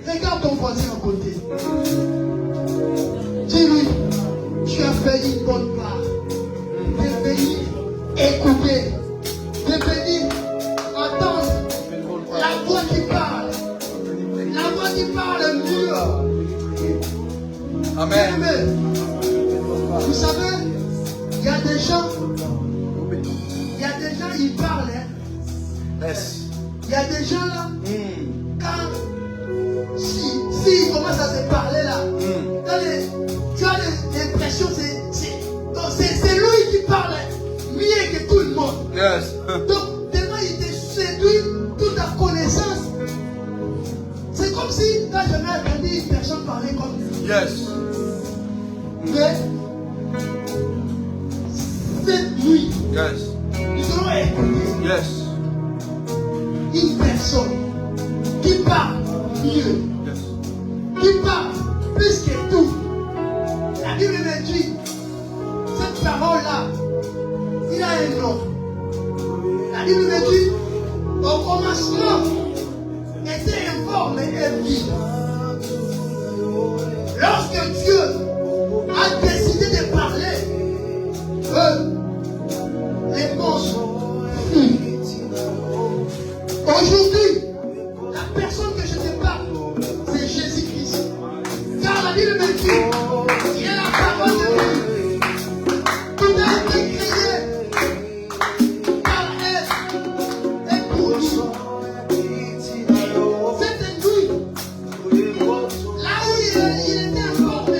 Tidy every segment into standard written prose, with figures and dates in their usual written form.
Regarde ton voisin à côté. Dis-lui, tu as fait une bonne part. Tu es venu écouter. Tu es venu entendre la voix qui parle. La voix qui parle mieux. Amen. Vous savez, il y a des gens, ils parlent. Yes. Il y a des gens là, quand si ils commencent à se parler là, tu as l'impression que c'est lui qui parle mieux que tout le monde. Yes. Donc, tellement il te séduit toute ta connaissance. C'est comme si tu n'as jamais entendu une personne parler comme lui. Yes. Mais cette nuit, Yes. nous allons écouter Yes. une personne qui parle mieux, Yes. qui parle plus que tout. La Bible me dit, cette parole-là, il a un nom. La Bible me dit, au commencement, était informe et vide. Lorsque Dieu a décidé de parler, les monstres fuient. Aujourd'hui, la personne que je te parle, c'est Jésus-Christ. Car la Bible me dit, il est la parole de Dieu. Tout a été créé par elle et pour nous. Cette nuit, là où il était informé,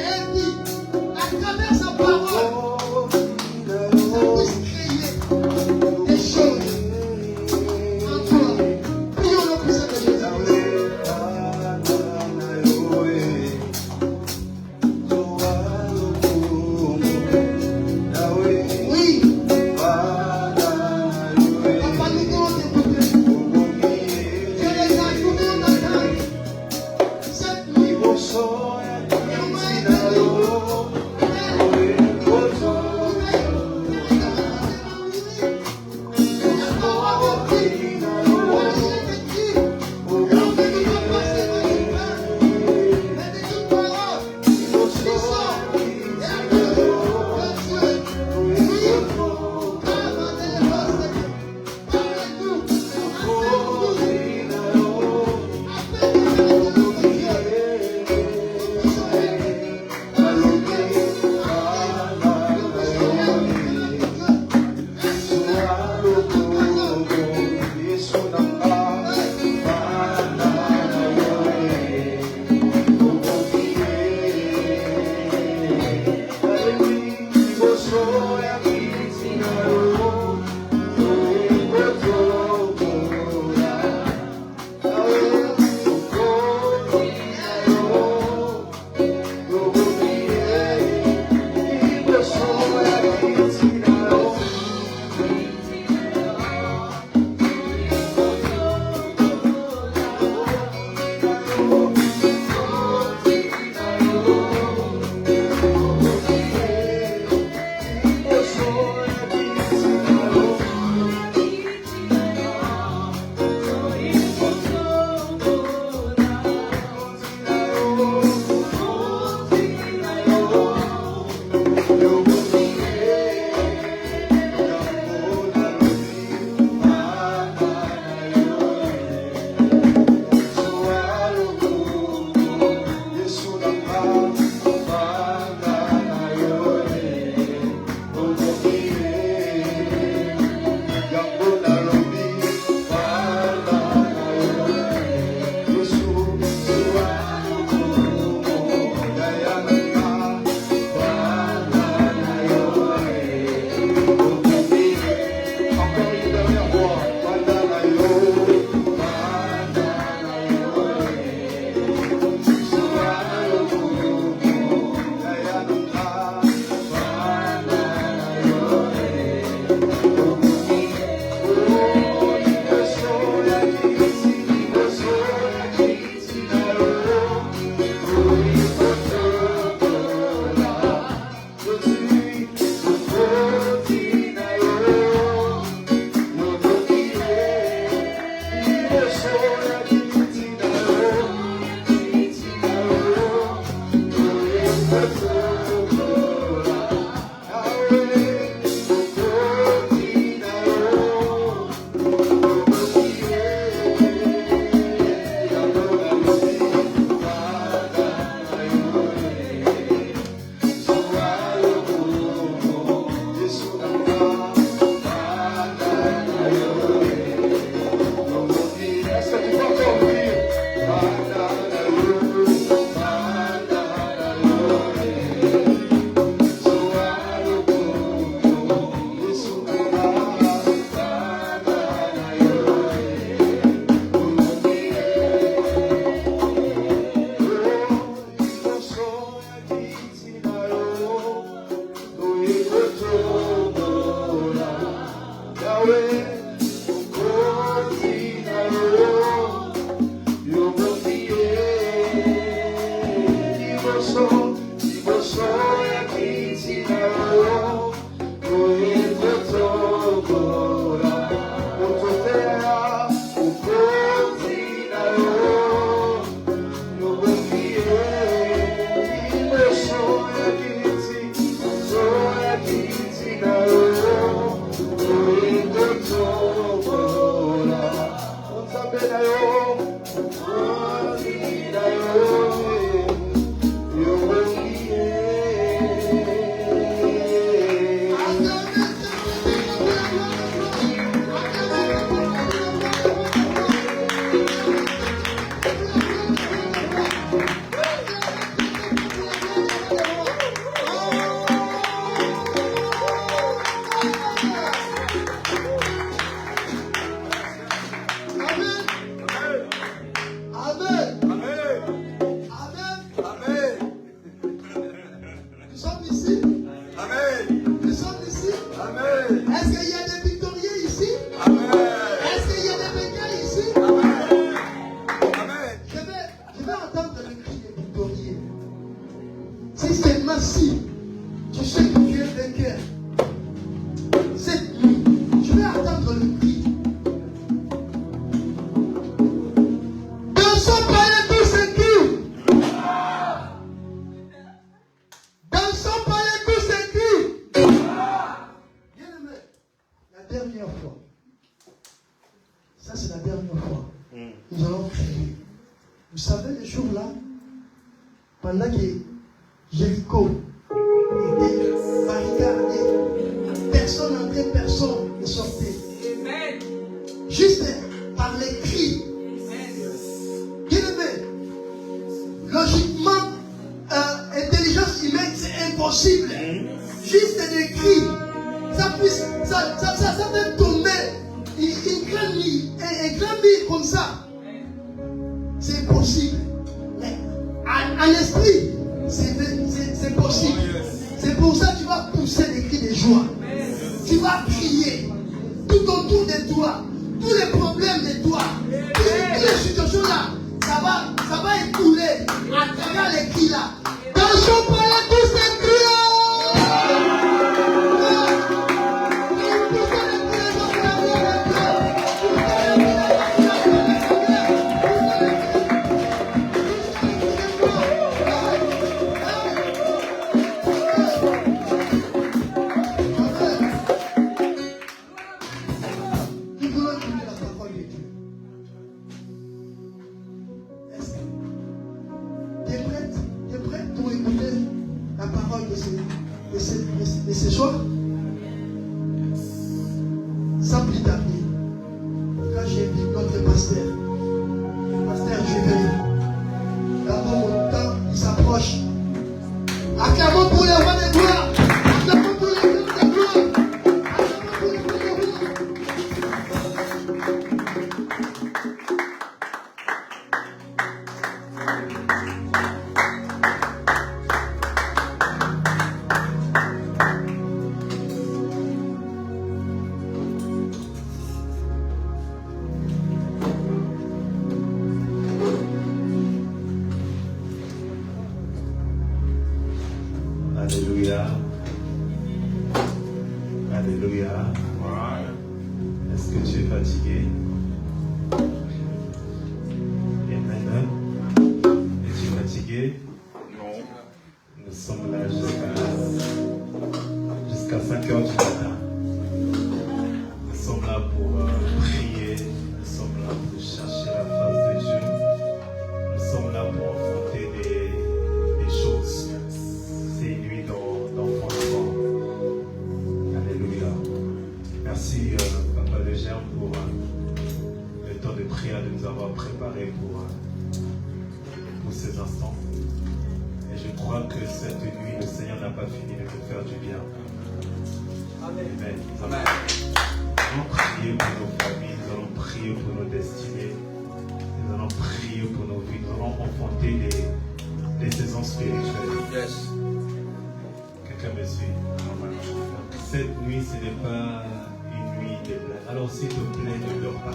Alors s'il te plaît, ne dors pas.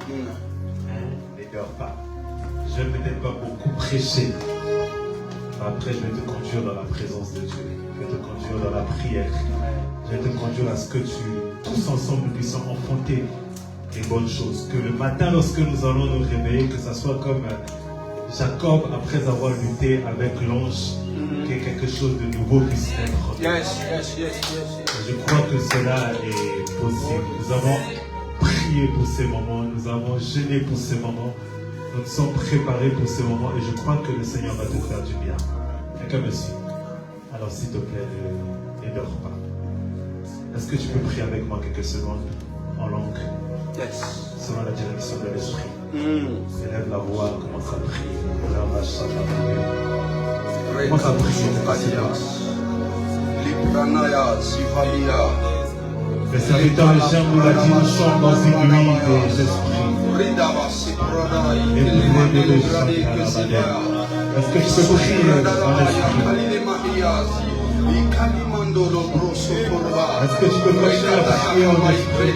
Ne dors pas. Je vais peut-être pas beaucoup prêcher. Après, je vais te conduire dans la présence de Dieu. Je vais te conduire dans la prière. Je vais te conduire à ce que tous ensemble, nous puissions enfanter les bonnes choses. Que le matin, lorsque nous allons nous réveiller, que ça soit comme Jacob, après avoir lutté avec l'ange, que quelque chose de nouveau puisse être. Yes. Je crois que cela est possible. Nous avons prié pour ces moments, nous avons jeûné pour ces moments, nous nous sommes préparés pour ces moments et je crois que le Seigneur va te faire du bien. Quelqu'un me suit. Alors s'il te plaît, ne dors pas. Est-ce que tu peux prier avec moi quelques secondes en langue? Yes. Selon la direction de l'esprit. Élève la voix, commence à prier. Commence à prier. Le serviteur de Jean nous l'a dit, nous sommes dans une nuit des esprits. Est-ce que tu peux prier dans l'esprit? Est-ce que tu peux continuer à prier en esprit?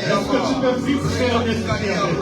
Est-ce que tu peux vibrer en esprit avec moi?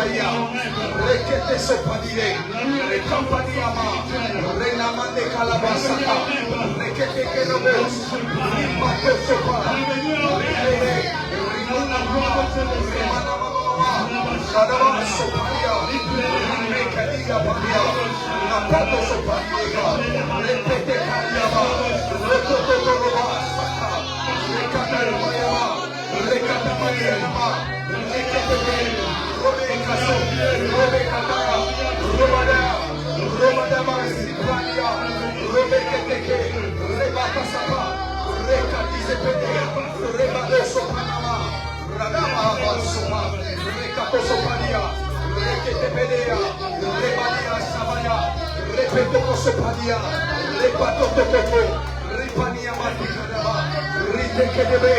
Mahaya, Rekete Sopadile, Rekampaniama, Renamande Kalabasaka, Rekete Kelobos, Rimato Sopa, Rimana Shadava Sopalia, Rekadiga Pania, Napato Sopalia, Rekete Kaliama, Rekotoroba Saka, Rekatamayama, Rekatamayama, Rekete, Robekaso, Robekataya, Robadama Sipalia, Robekete, Rebakasapa, Rekatizepede, Rebado Sopanama, Radama Sopa, Rekato Sopalia, Reketepedea, Rebania Sabaya, Repeto Sopalia, Repato Toto, Ripania Matikadaba, Ritekedebe,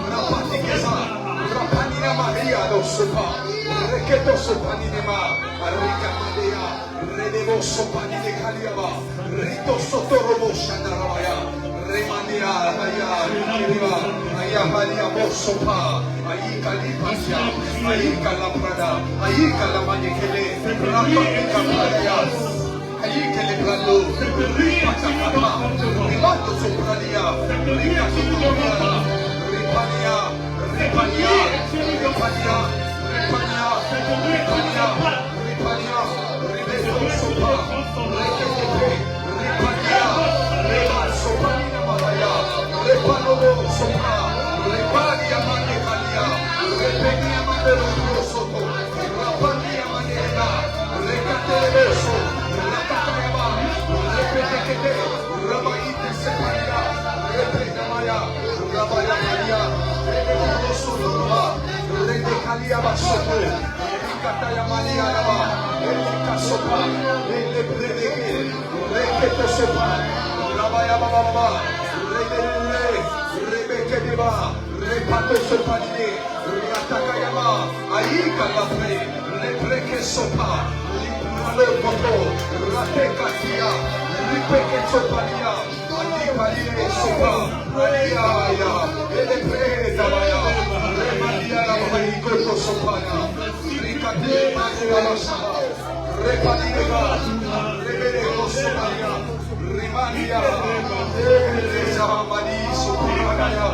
Rapatikeza, Rapania Maria do Sopa, Reketo Sopaninema, Arika Madea, Redevo Sopani de Kaliaba, Rito Sotorobo Shandarabaya, Remania, Aya Maria Mosopa, Aika Lipasia, Aika Lambrada, Aika Lamanekele, Rapatika Maria, Aika Lebrado, Ripataka, Rimato Soprania, Rika Soprania, Ripania, Ripania, Ripania, Ripania, Ripania, Ripania, Ribeto Sopa, Reketepe, Ripania, Reba Sopanina Mahaya, Repanobo Sopa, Repania Manekalia, Repenia Manero Soto, Rapania Manera, Recateleso, Rakatayaba, Repete, Ramaite Sepania, Repeta Maya, Rabaya Maria, Sotorova, Redecalia Basoto, Ricataya Maria Raba, Elika Sopa, Ele Predeke, Reketo Sopa, Rabaya Baba, Rebeke Deba, Repato Sopanie, Ratakayama, Aika Lapre, Lepreke Sopa, Libralo Toto, Ratekatia, Ripeke Sopania, Antipalie Sopa, Radiaya, Elepre Dabaya, Remadia Labaiko Sopana, Ricate Manuamasaba, Repadinega, Rebele Sopania, Rimania, Zamani Sopania,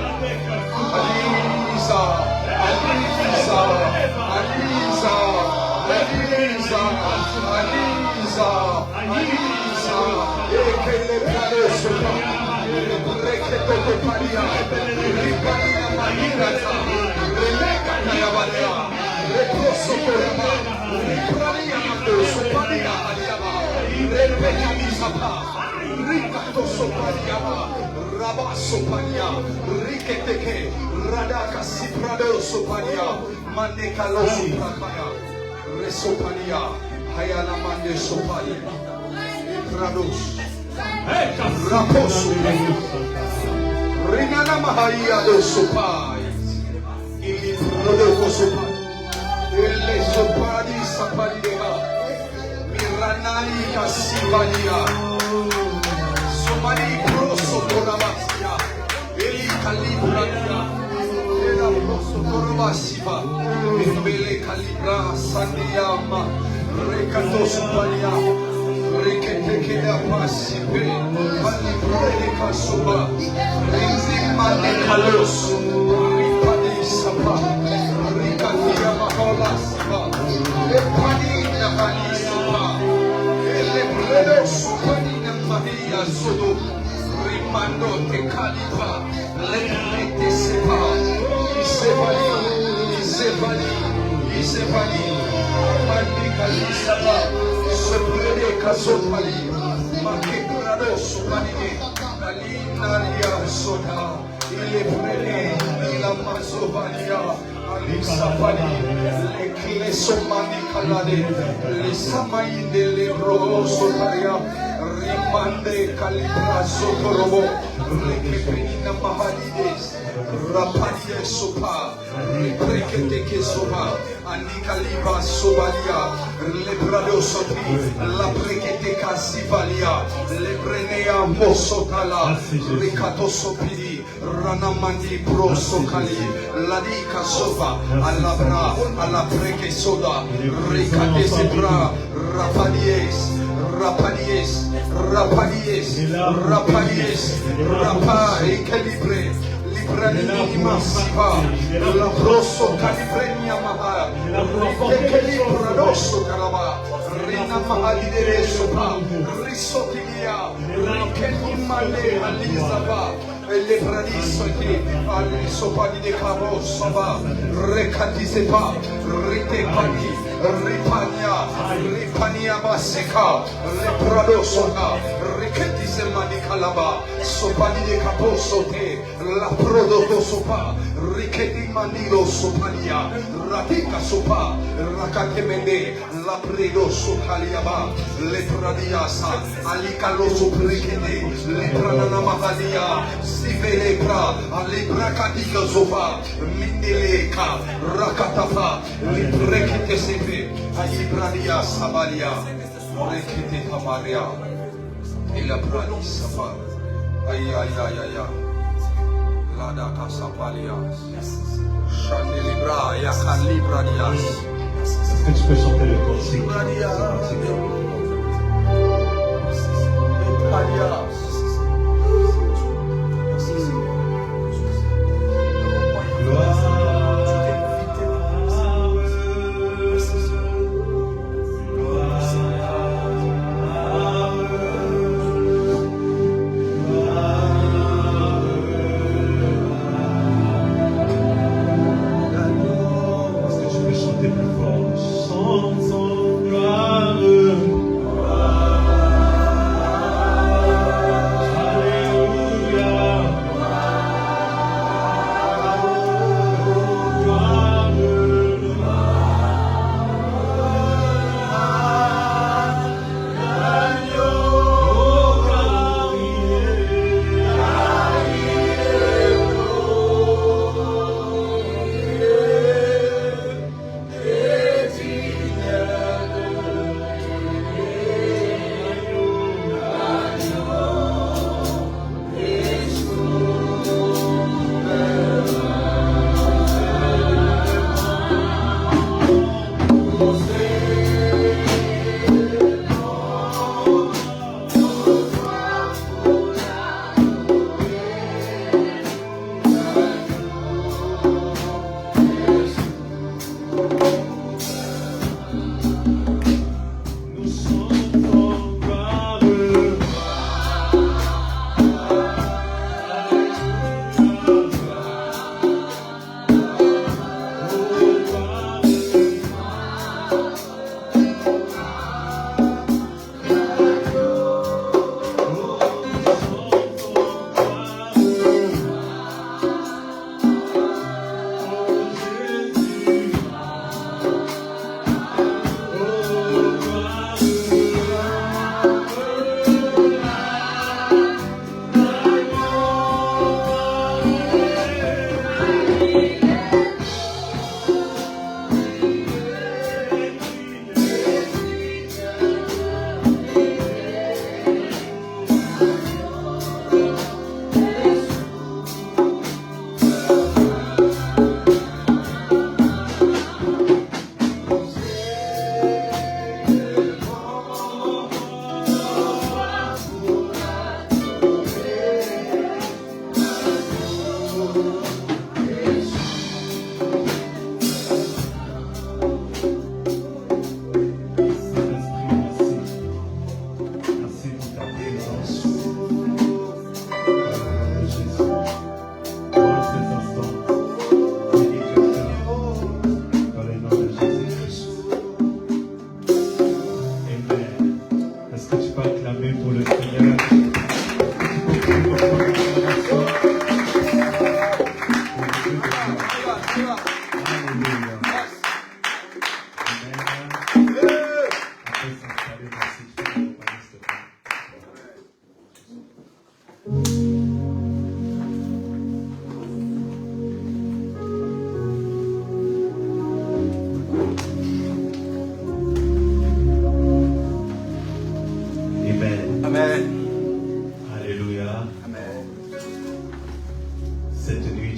Alisa, Alisa, Alisa, Alisa, Alisa, Alisa, Ekele Prado Sopa, Reketo Paria, Ripania Maginata, Rebecca Nayabalea, Reposo Corama, Riprania Mando Sopania Aliaba, Rebecca Nisapa, Ricato Sopaniaba, Rabba Sopania, Riketeke, Radaka Siprado Sopania, Manekalo Sopania, Resopania, Hayana Mande Sopania, Prados, Raposo, Rinana Mahaya do Sopai, Ili Prodoco Sopai, Ele Sopadi Sapadega, Miranani Casivania. Somali proso corabassia, Eli calibratia, Era proso corabasiva, Bele calibra sandiama, Recato supalia, Recete da passive, Palibra de Casuba, Renzima de Calos, Ripadi Sapa, Ricatia Maholasiva, Epanina Panisapa, Elepredo Supanina Maria Sodo, Rimando te Calipa, Leprete Sepa, Isevali, Mandika Lisaba, Seprede Casopali, Makekurado Supanine, Kalinaria Soda, Ileprede, Ilamazovania, Alisapani, Eklesomani Kalade, Lisamainde Lebro Sotaria, Rimande Calibra Sotorobo, Rekepenina Mahalides, Rapanie Sopa, Reprekete Sopa, Anikaliba Sobalia, Lebrado Soti, La Prekete Asivalia, Lebrenea Mosotala, Ricato Sopidi, Ranamandi Prosokali, Ladika Sofa, Alabra, Alabreke Soda, Ricate Sebra, Rapadies, Rapadies, Rapadies, Rapadies, Rapa Equilibre, Libranini Massiva, La Prosso Calibrenia Maha, Equilibra Rosso Calaba, Rina Mahali de Sopa, Risotilia, Rikeni Male, Alizava, le Bradisoki, Ali Sopadi de Cabo, Saba, Recatisepa, Ritepani, Ripania, Ripania Baseka, Le Pradosoka, Riketisemani Calaba, Sopadi de Capo Sote, La Prodoto Sopa, Riketi Manilo Sopania, Ratika Sopa, Rakatemende, La Predo Sokaliaba, Le Pradiasa, Alicalo Soprekete, Le Pranana Mahadia, Sive Lepra, Ale Brakatika Sopa, Mindeleka, Rakatapa, Le Brekete Sepe, Alibradia Sabalia, Rekete Hamaria, et la Bradi Sapa, aïe aïe aïe aïe, Lada Casapalia, Chandelibra, Yakalibradias. Est-ce que tu peux chanter le cantique?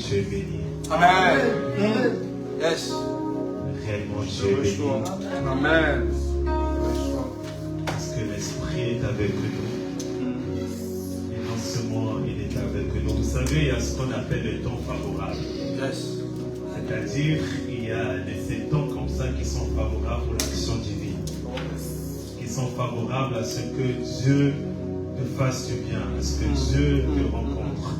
tu es béni. Amen. Yes. Réellement, tu es béni. Amen. Parce que l'Esprit est avec nous. Et non seulement il est avec nous. Vous savez, il y a ce qu'on appelle le temps favorable. Yes. C'est-à-dire, il y a ces temps comme ça qui sont favorables pour l'action divine. Qui sont favorables à ce que Dieu te fasse du bien, à ce que Dieu te rencontre.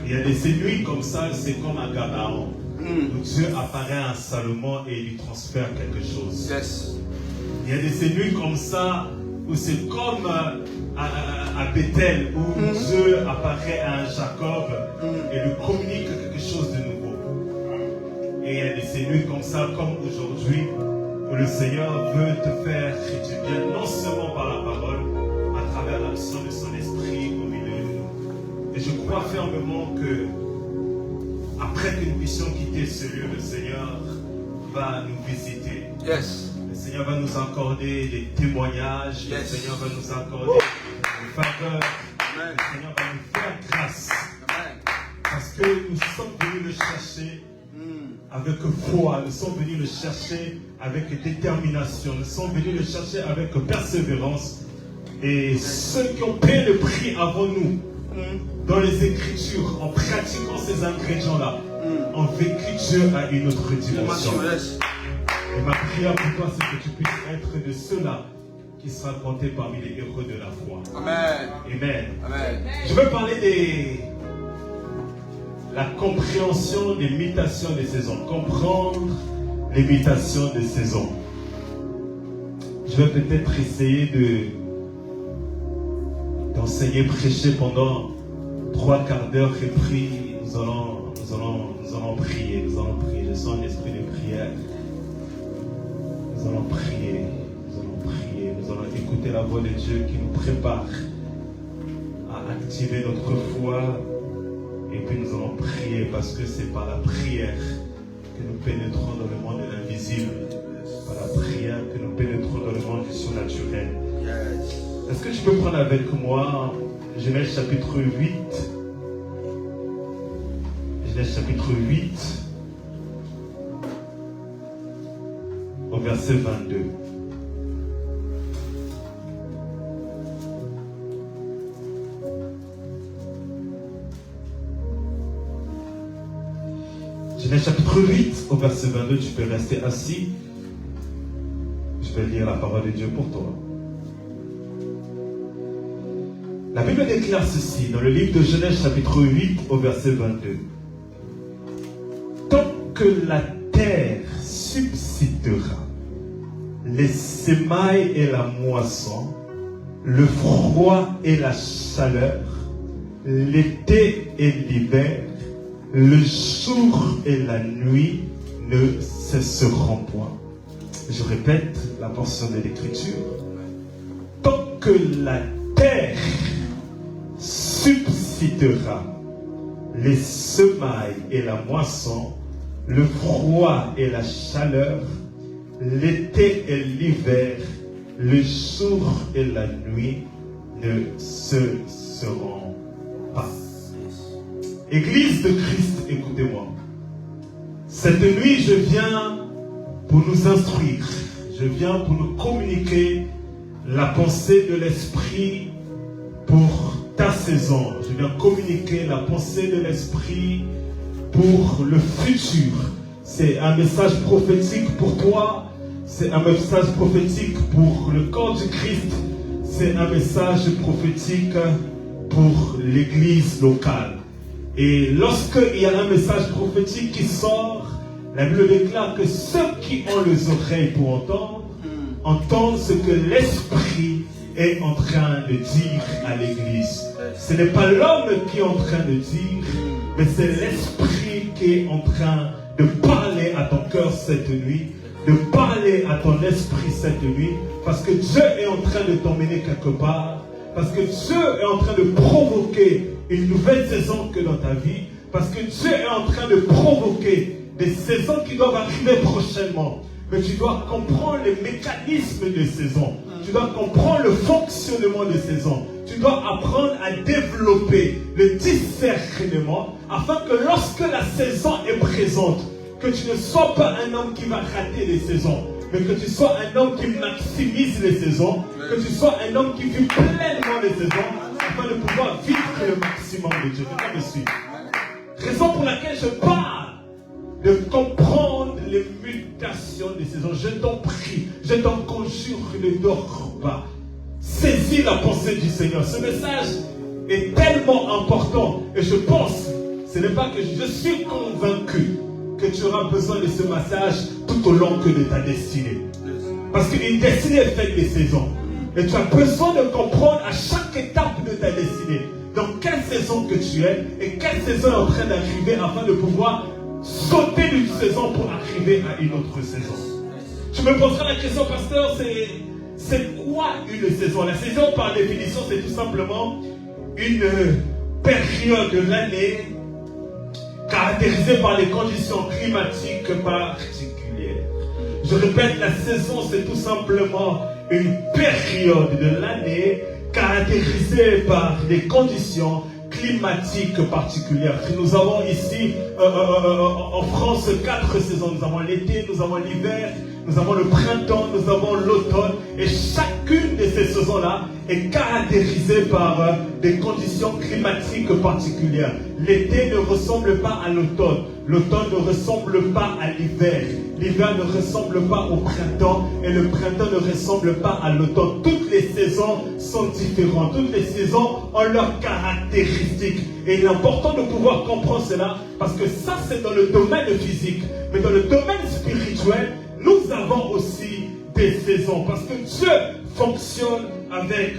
Il y a des nuits comme ça, c'est comme un Gabaon. Où Dieu apparaît à Salomon et lui transfère quelque chose. Yes. Il y a des nuits comme ça où c'est comme à Bethel où Dieu apparaît à Jacob et lui communique quelque chose de nouveau. Et il y a des nuits comme ça, comme aujourd'hui, où le Seigneur veut te faire du bien, non seulement par la parole, mais à travers l'action de son esprit au milieu de nous. Et je crois fermement que après que nous puissions quitter ce lieu, le Seigneur va nous visiter. Yes. Le Seigneur va nous accorder des témoignages. Yes. Le Seigneur va nous accorder des faveurs. Amen. Le Seigneur va nous faire grâce. Amen. Parce que nous sommes venus le chercher avec foi. Nous sommes venus le chercher avec détermination. Nous sommes venus le chercher avec persévérance. Et ceux qui ont payé le prix avant nous, dans les Écritures, en pratiquant ces ingrédients-là, ont vécu Dieu à une autre dimension. Yes. Et ma prière pour toi, c'est que tu puisses être de ceux-là qui sera compté parmi les héros de la foi. Amen. Amen. Amen. Je veux parler de la compréhension des mutations des saisons. Comprendre les mutations des saisons. Je vais peut-être essayer d'enseigner, prêcher pendant 3 quarts d'heure et puis nous allons prier. Nous allons prier. Je sens un esprit de prière. Nous allons prier. Nous allons prier. Nous allons écouter la voix de Dieu qui nous prépare à activer notre foi. Et puis nous allons prier parce que c'est par la prière que nous pénétrons dans le monde de l'invisible. Par la prière que nous pénétrons dans le monde du surnaturel. Yes. Est-ce que tu peux prendre avec moi Genèse chapitre 8? Genèse chapitre 8 au verset 22. Genèse chapitre 8 au verset 22, tu peux rester assis. Je vais lire la parole de Dieu pour toi. La Bible déclare ceci dans le livre de Genèse chapitre 8 au verset 22. Tant que la terre subsistera, les semailles et la moisson, le froid et la chaleur, l'été et l'hiver, le jour et la nuit ne cesseront point. Je répète la portion de l'Écriture. Tant que la terre subsistera, les semailles et la moisson, le froid et la chaleur, l'été et l'hiver, le jour et la nuit ne cesseront pas. Église de Christ, écoutez-moi. Cette nuit, je viens pour nous instruire. Je viens pour nous communiquer la pensée de l'Esprit pour ta saison. Je viens communiquer la pensée de l'Esprit pour le futur. C'est un message prophétique pour toi. C'est un message prophétique pour le corps du Christ. C'est un message prophétique pour l'église locale. Et lorsqu'il y a un message prophétique qui sort, la Bible déclare que ceux qui ont les oreilles pour entendre, entendent ce que l'Esprit est en train de dire à l'église. Ce n'est pas l'homme qui est en train de dire, mais c'est l'Esprit qui est en train de parler à ton cœur cette nuit, de parler à ton esprit cette nuit, parce que Dieu est en train de t'emmener quelque part, parce que Dieu est en train de provoquer une nouvelle saison que dans ta vie, parce que Dieu est en train de provoquer des saisons qui doivent arriver prochainement. Mais tu dois comprendre les mécanismes des saisons. Tu dois comprendre le fonctionnement des saisons. Tu tu dois apprendre à développer le discernement afin que lorsque la saison est présente, que tu ne sois pas un homme qui va rater les saisons, mais que tu sois un homme qui maximise les saisons, que tu sois un homme qui vit pleinement les saisons afin de pouvoir vivre le maximum de Dieu. Quelqu'un me suit. Raison pour laquelle je parle de comprendre les mutations des saisons. Je t'en prie, je t'en conjure, ne dors pas. Saisis la pensée du Seigneur. Ce message est tellement important et je pense, ce n'est pas que je suis convaincu que tu auras besoin de ce massage tout au long de ta destinée. Parce qu'une destinée est faite des saisons. Et tu as besoin de comprendre à chaque étape de ta destinée dans quelle saison que tu es et quelle saison est en train d'arriver afin de pouvoir sauter d'une saison pour arriver à une autre saison. Tu me poseras la question, pasteur, c'est quoi une saison? La saison, par définition, c'est tout simplement une période de l'année caractérisée par des conditions climatiques particulières. Je répète, la saison, c'est tout simplement une période de l'année caractérisée par des conditions climatiques particulières. Nous avons ici en France 4 saisons. Nous avons l'été, nous avons l'hiver, nous avons le printemps, nous avons l'automne. Et chacune de ces saisons-là est caractérisée par des conditions climatiques particulières. L'été ne ressemble pas à l'automne. L'automne ne ressemble pas à l'hiver. L'hiver ne ressemble pas au printemps. Et le printemps ne ressemble pas à l'automne. Toutes les saisons sont différentes. Toutes les saisons ont leurs caractéristiques. Et il est important de pouvoir comprendre cela parce que ça, c'est dans le domaine physique. Mais dans le domaine spirituel, nous avons aussi des saisons. Parce que Dieu fonctionne avec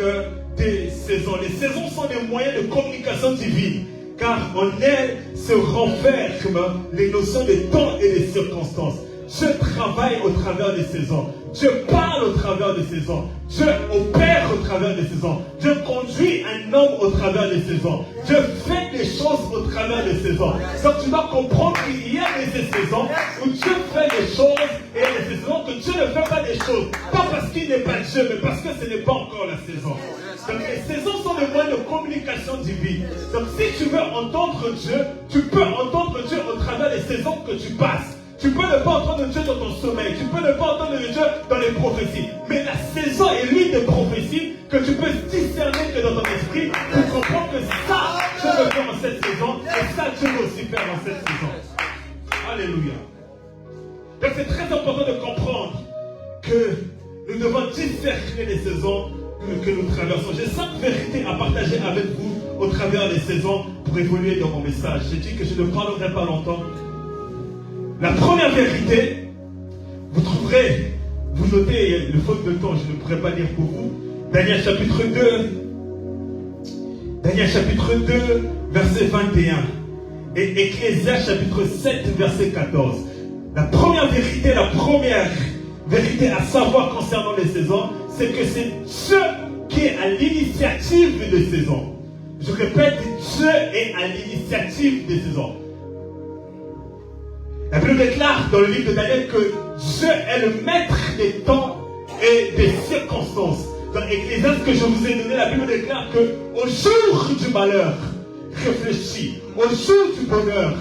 des saisons. Les saisons sont des moyens de communication divine. Car en elles se renferment les notions de temps et de circonstances. Dieu travaille au travers des saisons. Dieu parle au travers des saisons. Dieu opère au travers des saisons. Dieu conduit un homme au travers des saisons. Dieu fait des choses au travers des saisons. Donc tu dois comprendre qu'il y a des saisons où Dieu fait des choses et il y a des saisons que Dieu ne fait pas des choses. Pas parce qu'il n'est pas Dieu, mais parce que ce n'est pas encore la saison. Donc les saisons sont des moyens de communication divine. Donc si tu veux entendre Dieu, tu peux entendre Dieu au travers des saisons que tu passes. Tu peux ne pas entendre Dieu dans ton sommeil. Tu peux ne pas entendre Dieu dans les prophéties. Mais la saison est l'une des prophéties que tu peux discerner que dans ton esprit pour comprendre que ça, Dieu le fait en cette saison et ça, Dieu veut aussi faire dans cette saison. Alléluia. Donc c'est très important de comprendre que nous devons discerner les saisons que nous traversons. J'ai 5 vérités à partager avec vous au travers des saisons pour évoluer dans mon message. J'ai dit que je ne parlerai pas longtemps. La première vérité, vous trouverez, vous notez, le faute de temps, je ne pourrais pas lire pour vous. Daniel chapitre 2, verset 21. Et Ecclésiaste chapitre 7, verset 14. La première vérité à savoir concernant les saisons, c'est que c'est Dieu qui est à l'initiative des saisons. Je répète, Dieu est à l'initiative des saisons. La Bible déclare dans le livre de Daniel que Dieu est le maître des temps et des circonstances. Dans Ecclésiaste que je vous ai donné, la Bible déclare que au jour du malheur, réfléchis. Au jour du bonheur,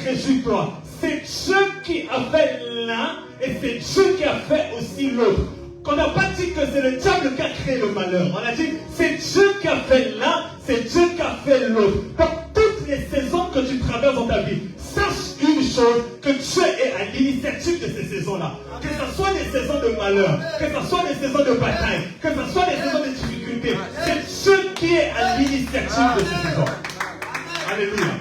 réjouis-toi. C'est Dieu qui a fait l'un et c'est Dieu qui a fait aussi l'autre. Qu'on n'a pas dit que c'est le diable qui a créé le malheur. On a dit c'est Dieu qui a fait l'un, c'est Dieu qui a fait l'autre. Donc toutes les saisons que tu traverses dans ta vie, sache une chose, que Dieu est à l'initiative de ces saisons-là. Que ce soit des saisons de malheur, que ce soit des saisons de bataille, que ce soit des saisons de difficulté, c'est Dieu qui est à l'initiative de ces saisons. Alléluia.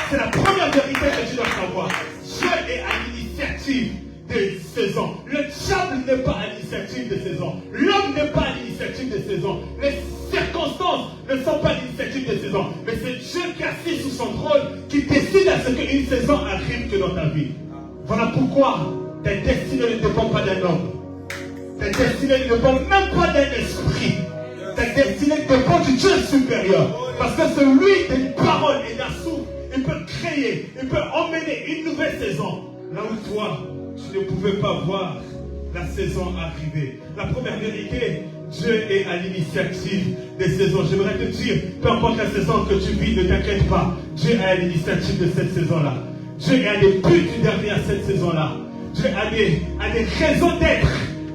C'est la première vérité que tu dois savoir. Dieu est à l'initiative des saisons. Le diable n'est pas à l'initiative des saisons. L'homme n'est pas à l'initiative des saisons. Les circonstances ne sont pas à l'initiative des saisons. Mais c'est Dieu qui est assis sous son trône qui décide à ce qu'une saison arrive que dans ta vie. Voilà pourquoi ta destinée ne dépend pas d'un homme. Ta destinée ne dépend même pas d'un esprit. Ta destinée dépend du Dieu supérieur. Parce que celui d'une parole et d'un souffle, il peut créer, il peut emmener une nouvelle saison. Là où toi, tu ne pouvais pas voir la saison arriver. La première vérité, Dieu est à l'initiative des saisons. J'aimerais te dire, peu importe la saison que tu vis, ne t'inquiète pas. Dieu est à l'initiative de cette saison-là. Dieu est à des buts derrière cette saison-là. Dieu a des raisons d'être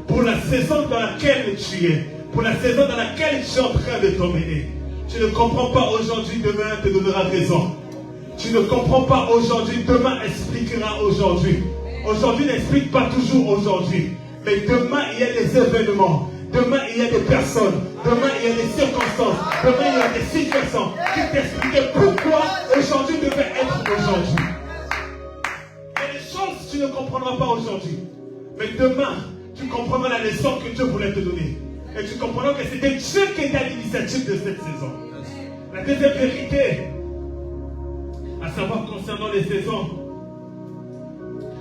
pour la saison dans laquelle tu es. Pour la saison dans laquelle tu es en train de t'emmener. Tu ne comprends pas aujourd'hui, demain te donnera raison. Tu ne comprends pas aujourd'hui, demain expliquera aujourd'hui. Aujourd'hui n'explique pas toujours aujourd'hui. Mais demain, il y a des événements. Demain, il y a des personnes. Demain, il y a des circonstances. Demain, il y a des situations qui t'expliquent pourquoi aujourd'hui devait être aujourd'hui. Et les choses, tu ne comprendras pas aujourd'hui. Mais demain, tu comprendras la leçon que Dieu voulait te donner. Et tu comprendras que c'était Dieu qui était à l'initiative de cette saison. La deuxième vérité, à savoir concernant les saisons,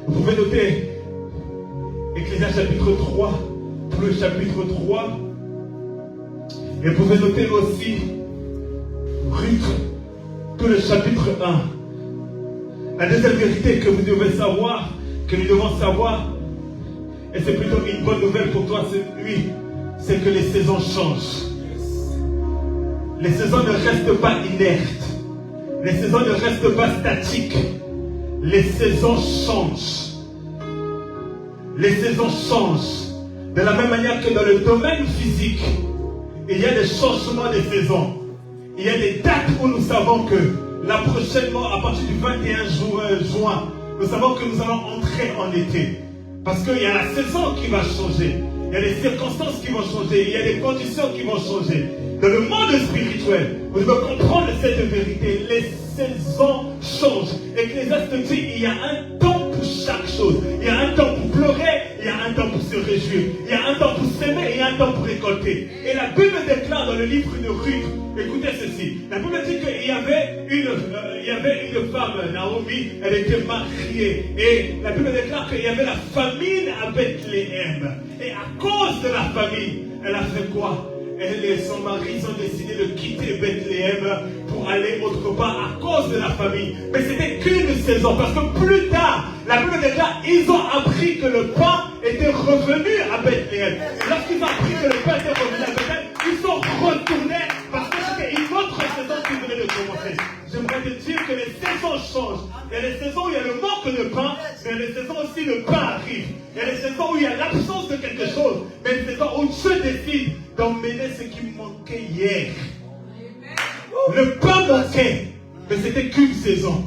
vous pouvez noter Ecclésiaste chapitre 3, tout le chapitre 3, et vous pouvez noter aussi Ruth, tout le chapitre 1. La deuxième vérité que vous devez savoir, que nous devons savoir, et c'est plutôt une bonne nouvelle pour toi, c'est que les saisons changent. Les saisons ne restent pas inertes. Les saisons ne restent pas statiques. Les saisons changent. Les saisons changent. De la même manière que dans le domaine physique, il y a des changements des saisons. Il y a des dates où nous savons que là prochainement, à partir du 21 juin, nous savons que nous allons entrer en été. Parce qu'il y a la saison qui va changer. Il y a des circonstances qui vont changer. Il y a des conditions qui vont changer. Dans le monde spirituel, vous devez comprendre cette vérité. Les saisons changent. Ecclésiaste dit, il y a un temps pour chaque chose. Il y a un temps pour pleurer, il y a un temps pour se réjouir. Il y a un temps pour s'aimer, il y a un temps pour récolter. Et la Bible déclare dans le livre de Ruth, écoutez ceci. La Bible dit qu'il y avait une femme, Naomi, elle était mariée. Et la Bible déclare qu'il y avait la famine à Bethléem. Et à cause de la famine, elle a fait quoi? Elle et son mari ont décidé de quitter Bethléem pour aller autre part à cause de la famille. Mais c'était qu'une saison, parce que plus tard, la Bible déclare, ils ont appris que le pain était revenu à Bethléem. Et lorsqu'ils ont appris que le pain était revenu à Bethléem, ils sont retournés parce que c'était une autre saison qui venait de commencer. J'aimerais te dire que les saisons changent. Il y a des saisons où il y a le manque de pain, mais il y a des saisons aussi où le pain arrive. Il y a des saisons où il y a l'absence de quelque chose, mais il y a des saisons où Dieu décide d'emmener ce qui manquait hier. Le pain manquait, mais c'était qu'une saison.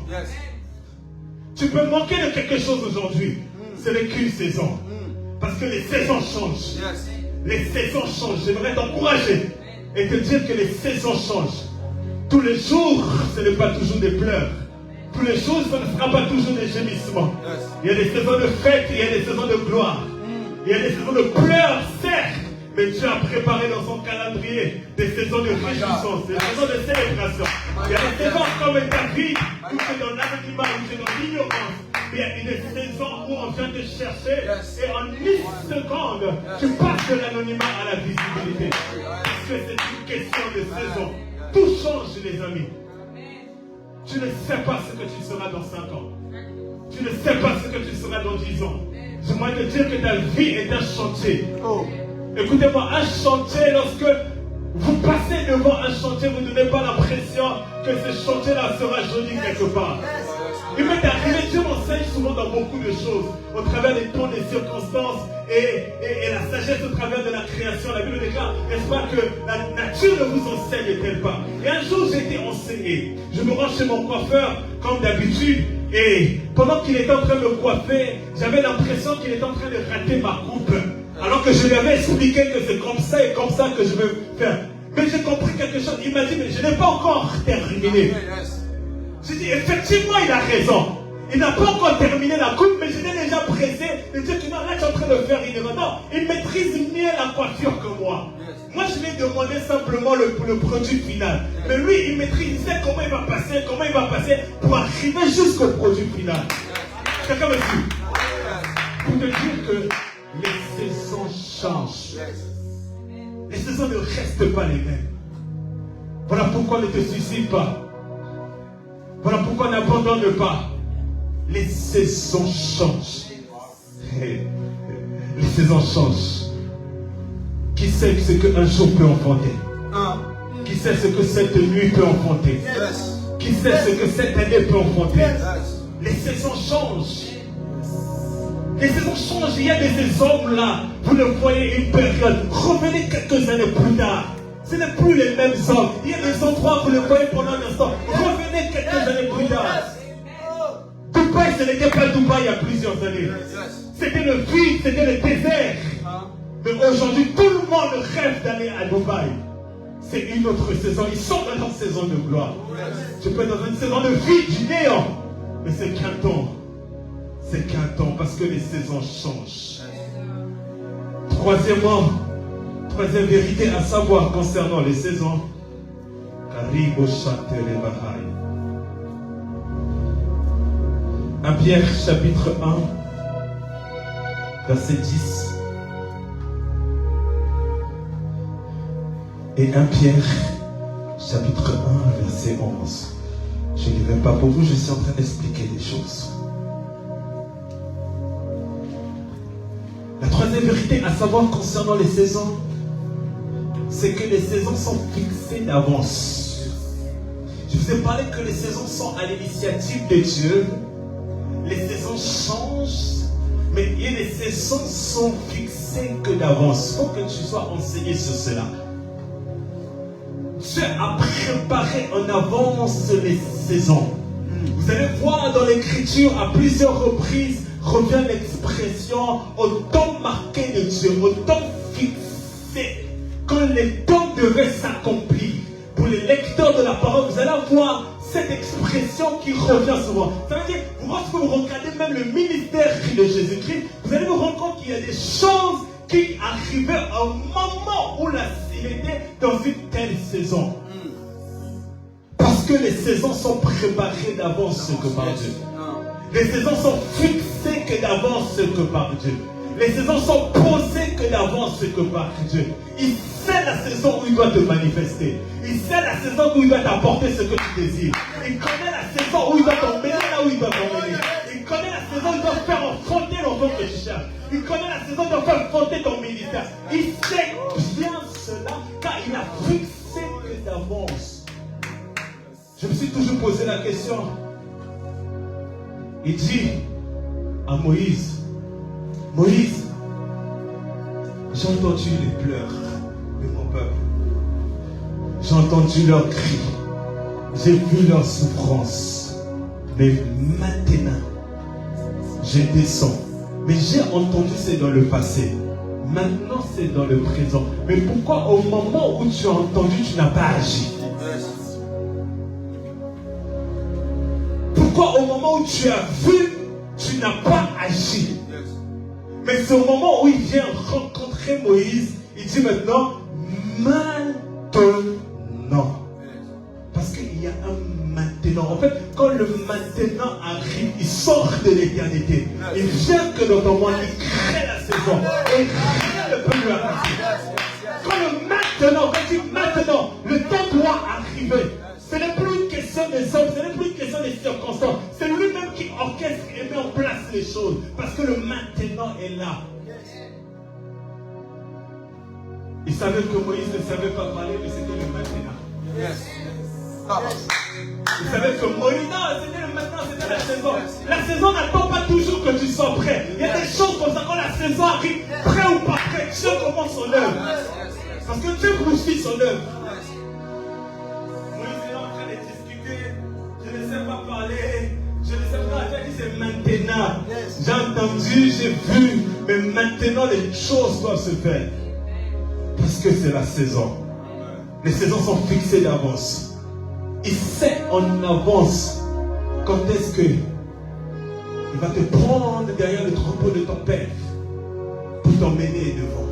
Tu peux manquer de quelque chose aujourd'hui, ce n'est qu'une saison. Parce que les saisons changent. Les saisons changent. J'aimerais t'encourager et te dire que les saisons changent. Tous les jours, ce n'est pas toujours des pleurs. Tous les jours, ce ne sera pas toujours des gémissements. Il y a des saisons de fête, il y a des saisons de gloire. Il y a des saisons de pleurs, certes. Mais Dieu a préparé dans son calendrier des saisons de réjouissance, des saisons de célébration. Il y a des saisons comme David, où c'est dans l'anonymat, où c'est dans l'ignorance. Il y a une saison où on vient te chercher et en une seconde, tu passes de l'anonymat à la visibilité. Parce que c'est une question de saison. Tout change, les amis. Tu ne sais pas ce que tu seras dans 5 ans. Tu ne sais pas ce que tu seras dans 10 ans. J'aimerais te dire que ta vie est un chantier. Écoutez-moi, un chantier, lorsque vous passez devant un chantier, vous ne donnez pas l'impression que ce chantier-là sera joli quelque part. Il m'est arrivé, Dieu m'enseigne souvent dans beaucoup de choses, au travers des temps, des circonstances et la sagesse au travers de la création. La Bible déclare, n'est-ce pas, que la nature ne vous enseigne-t-elle pas? Et un jour, j'ai été enseigné. Je me rends chez mon coiffeur, comme d'habitude, et pendant qu'il était en train de me coiffer, j'avais l'impression qu'il était en train de rater ma coupe. Alors que je lui avais expliqué que c'est comme ça et comme ça que je veux faire. Mais j'ai compris quelque chose. Il m'a dit, mais je n'ai pas encore terminé. J'ai dit, effectivement, il a raison. Il n'a pas encore terminé la coupe, mais je l'ai déjà pressé de dire que non, là, tu es en train de faire une erreur. Non, il maîtrise mieux la coiffure que moi. Moi, je lui ai demandé simplement le produit final. Mais lui, il maîtrise, il sait comment il va passer pour arriver jusqu'au produit final. Quelqu'un me dit, pour te dire que les saisons changent. Les saisons ne restent pas les mêmes. Voilà pourquoi ne te suicide pas. Voilà pourquoi n'abandonne pas. Les saisons changent. Les saisons changent. Qui sait ce qu'un jour peut enfanter? Qui sait ce que cette nuit peut enfanter? Qui sait ce que cette année peut enfanter? Les saisons changent. Les saisons changent. Il y a des hommes là. Vous le voyez une période. Revenez quelques années plus tard. Ce n'est plus les mêmes hommes. Il y a des endroits, vous le voyez pendant un instant. Revenez quelques années plus tard. Dubaï, ce n'était pas Dubaï il y a plusieurs années. C'était le vide, c'était le désert. Mais aujourd'hui, tout le monde rêve d'aller à Dubaï. C'est une autre saison. Ils sont dans leur saison de gloire. Je peux être dans une saison de vide, du néant. Mais c'est qu'un temps. C'est qu'un temps parce que les saisons changent. Troisième vérité à savoir concernant les saisons. Karibo Chatere Bahai. 1 Pierre chapitre 1, verset 10. Et 1 Pierre chapitre 1, verset 11. Je ne lirai pas pour vous, je suis en train d'expliquer les choses. La troisième vérité à savoir concernant les saisons, c'est que les saisons sont fixées d'avance. Je vous ai parlé que les saisons sont à l'initiative de Dieu. Les saisons changent, mais les saisons sont fixées que d'avance. Il faut que tu sois enseigné sur cela. Dieu a préparé en avance les saisons. Vous allez voir dans l'écriture à plusieurs reprises revient l'expression au temps marqué de Dieu, au temps fixé, quand les temps devaient s'accomplir. Pour les lecteurs de la parole, vous allez voir cette expression qui revient souvent. Ça veut dire, lorsque vous regardez même le ministère de Jésus-Christ, vous allez vous rendre compte qu'il y a des choses qui arrivaient au moment où il était dans une telle saison. Parce que les saisons sont préparées d'avance que par Dieu. Les saisons sont fixées que d'avance que par Dieu. Les saisons sont posées que d'avance que par Dieu. Il sait la saison où il doit te manifester. Il sait la saison où il doit t'apporter ce que tu désires. Il connaît la saison où il doit t'emmener là où il doit t'emmener. Il connaît la saison où il doit faire enfanter l'enfant que tu cherches. Il connaît la saison où il doit faire enfanter ton ministère. Il sait bien cela car il a fixé que d'avance. Je me suis toujours posé la question. Il dit à Moïse, Moïse, j'ai entendu les pleurs de mon peuple. J'ai entendu leurs cris. J'ai vu leur souffrance. Mais maintenant, je descends. Mais j'ai entendu c'est dans le passé. Maintenant, c'est dans le présent. Mais pourquoi au moment où tu as entendu, tu n'as pas agi? Pourquoi au moment où tu as vu, tu n'as pas agi? Mais c'est au moment où il vient rencontrer Moïse, il dit maintenant, parce qu'il y a un maintenant. En fait, quand le maintenant arrive, il sort de l'éternité. Il vient que notre monde, il crée la saison. Et rien ne peut lui arriver. Quand le maintenant, quand il dit maintenant, le temps doit arriver. Ce n'est plus une question des hommes, ce n'est plus une question des circonstances. C'est lui-même qui orchestre et met en place les choses. Parce que le maintenant est là. Il savait que Moïse ne savait pas parler, mais c'était le maintenant. Il savait que Moïse, non, c'était le maintenant, c'était la saison. La saison n'attend pas toujours que tu sois prêt. Il y a des choses comme ça, quand la saison arrive, prêt ou pas prêt, Dieu commence son œuvre. Parce que Dieu poursuit son œuvre. Moïse est en train de discuter, je ne sais pas parler, je ne sais pas, il dit c'est maintenant. J'ai entendu, j'ai vu, mais maintenant les choses doivent se faire. Parce que c'est la saison. Les saisons sont fixées d'avance. Il sait en avance quand est-ce que il va te prendre derrière le troupeau de ton père pour t'emmener devant.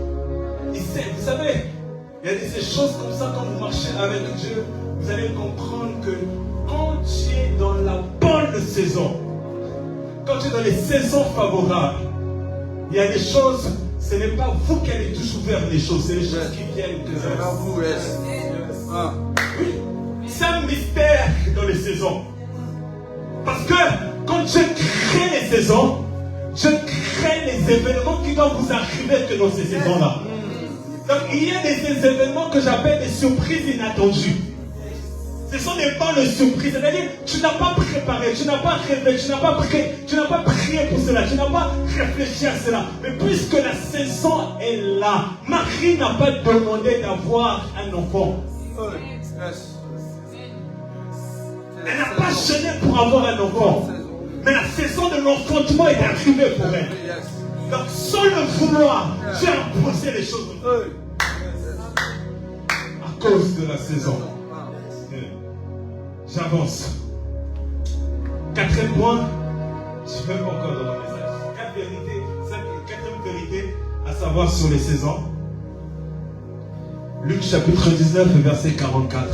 Il sait, vous savez, il y a des choses comme ça quand vous marchez avec Dieu, vous allez comprendre que quand tu es dans la bonne saison, quand tu es dans les saisons favorables, il y a des choses. Ce n'est pas vous qui allez toujours vers les choses, c'est les choses qui viennent de vous. Oui. C'est un mystère dans les saisons. Parce que quand Dieu crée les saisons, Dieu crée les événements qui doivent vous arriver que dans ces saisons-là. Donc il y a des événements que j'appelle des surprises inattendues. Ce sont des temps de surprise. C'est-à-dire, tu n'as pas préparé, tu n'as pas rêvé, tu n'as pas prié pour cela, tu n'as pas réfléchi à cela. Mais puisque la saison est là, Marie n'a pas demandé d'avoir un enfant. Elle n'a pas gêné pour avoir un enfant. Mais la saison de l'enfantement est arrivée pour elle. Donc, sans le vouloir, tu as imposé les choses. À cause de la saison. J'avance. Quatrième point, je ne vais pas encore dans le message. Quatrième vérité à savoir sur les saisons. Luc chapitre 19, verset 44.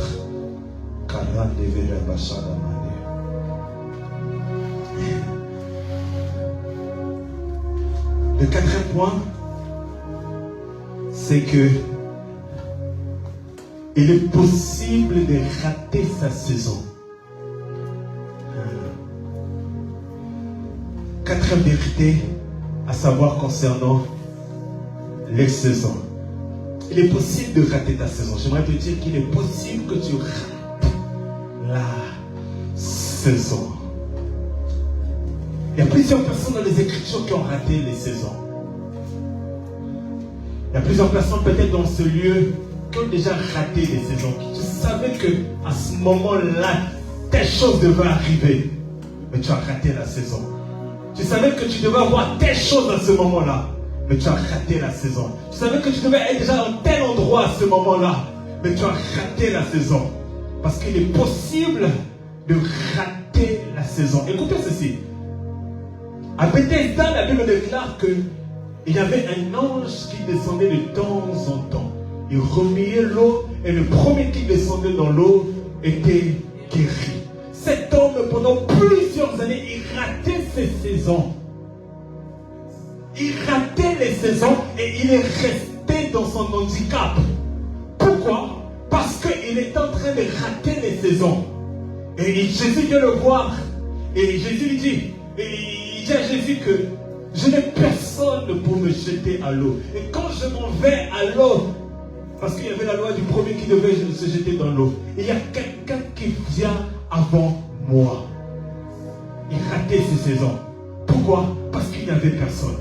Le quatrième point, c'est que il est possible de rater sa saison. Quatrième vérité à savoir concernant les saisons. Il est possible de rater ta saison. J'aimerais te dire qu'il est possible que tu rates la saison. Il y a plusieurs personnes dans les Écritures qui ont raté les saisons. Il y a plusieurs personnes peut-être dans ce lieu qui ont déjà raté les saisons. Tu savais qu'à ce moment-là, telle chose devait arriver, mais tu as raté la saison. Tu savais que tu devais avoir telle chose à ce moment-là, mais tu as raté la saison. Tu savais que tu devais être déjà dans tel endroit à ce moment-là, mais tu as raté la saison. Parce qu'il est possible de rater la saison. Écoutez ceci. À Bethesda, la Bible déclare qu'il y avait un ange qui descendait de temps en temps. Il remuait l'eau et le premier qui descendait dans l'eau était guéri. Cet homme, pendant plusieurs années, il ratait ses saisons. Il ratait les saisons et il est resté dans son handicap. Pourquoi? Parce qu'il est en train de rater les saisons. Et Jésus vient le voir. Et Jésus lui dit, il dit à Jésus que je n'ai personne pour me jeter à l'eau. Et quand je m'en vais à l'eau, parce qu'il y avait la loi du premier qui devait se jeter dans l'eau, il y a quelqu'un qui vient avant moi. Il ratait ses saisons. Pourquoi? Parce qu'il n'y avait personne.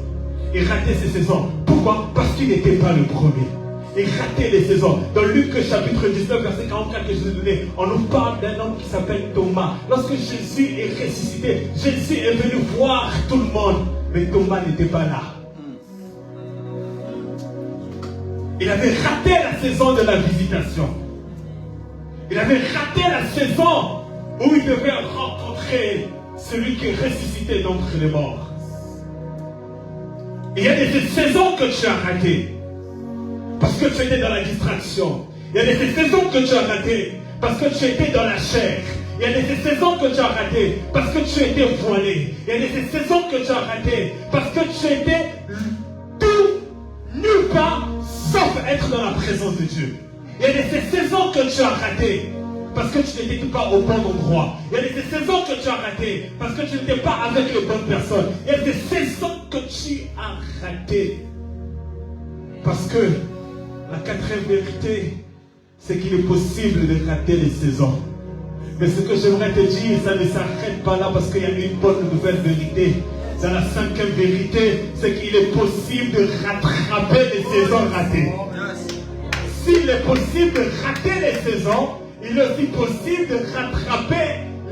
Il ratait ses saisons. Pourquoi? Parce qu'il n'était pas le premier. Il ratait les saisons. Dans Luc chapitre 19, verset 44 que je vous ai donné, on nous parle d'un homme qui s'appelle Thomas. Lorsque Jésus est ressuscité, Jésus est venu voir tout le monde. Mais Thomas n'était pas là. Il avait raté la saison de la visitation. Il avait raté la saison où il devait rencontrer celui qui est ressuscité d'entre les morts. Il y a des saisons que tu as ratées parce que tu étais dans la distraction. Il y a des saisons que tu as ratées parce que tu étais dans la chair. Il y a des saisons que tu as ratées parce que tu étais voilé. Il y a des saisons que tu as ratées parce que tu étais nulle part sauf être dans la présence de Dieu. Il y a des saisons que tu as ratées parce que tu n'étais pas au bon endroit. Il y a des saisons que tu as ratées parce que tu n'étais pas avec les bonnes personnes. Il y a des saisons que tu as ratées parce que la quatrième vérité, c'est qu'il est possible de rater les saisons. Mais ce que j'aimerais te dire, ça ne s'arrête pas là parce qu'il y a une bonne nouvelle vérité. Dans la cinquième vérité, c'est qu'il est possible de rattraper les saisons ratées. S'il est possible de rater les saisons, il est aussi possible de rattraper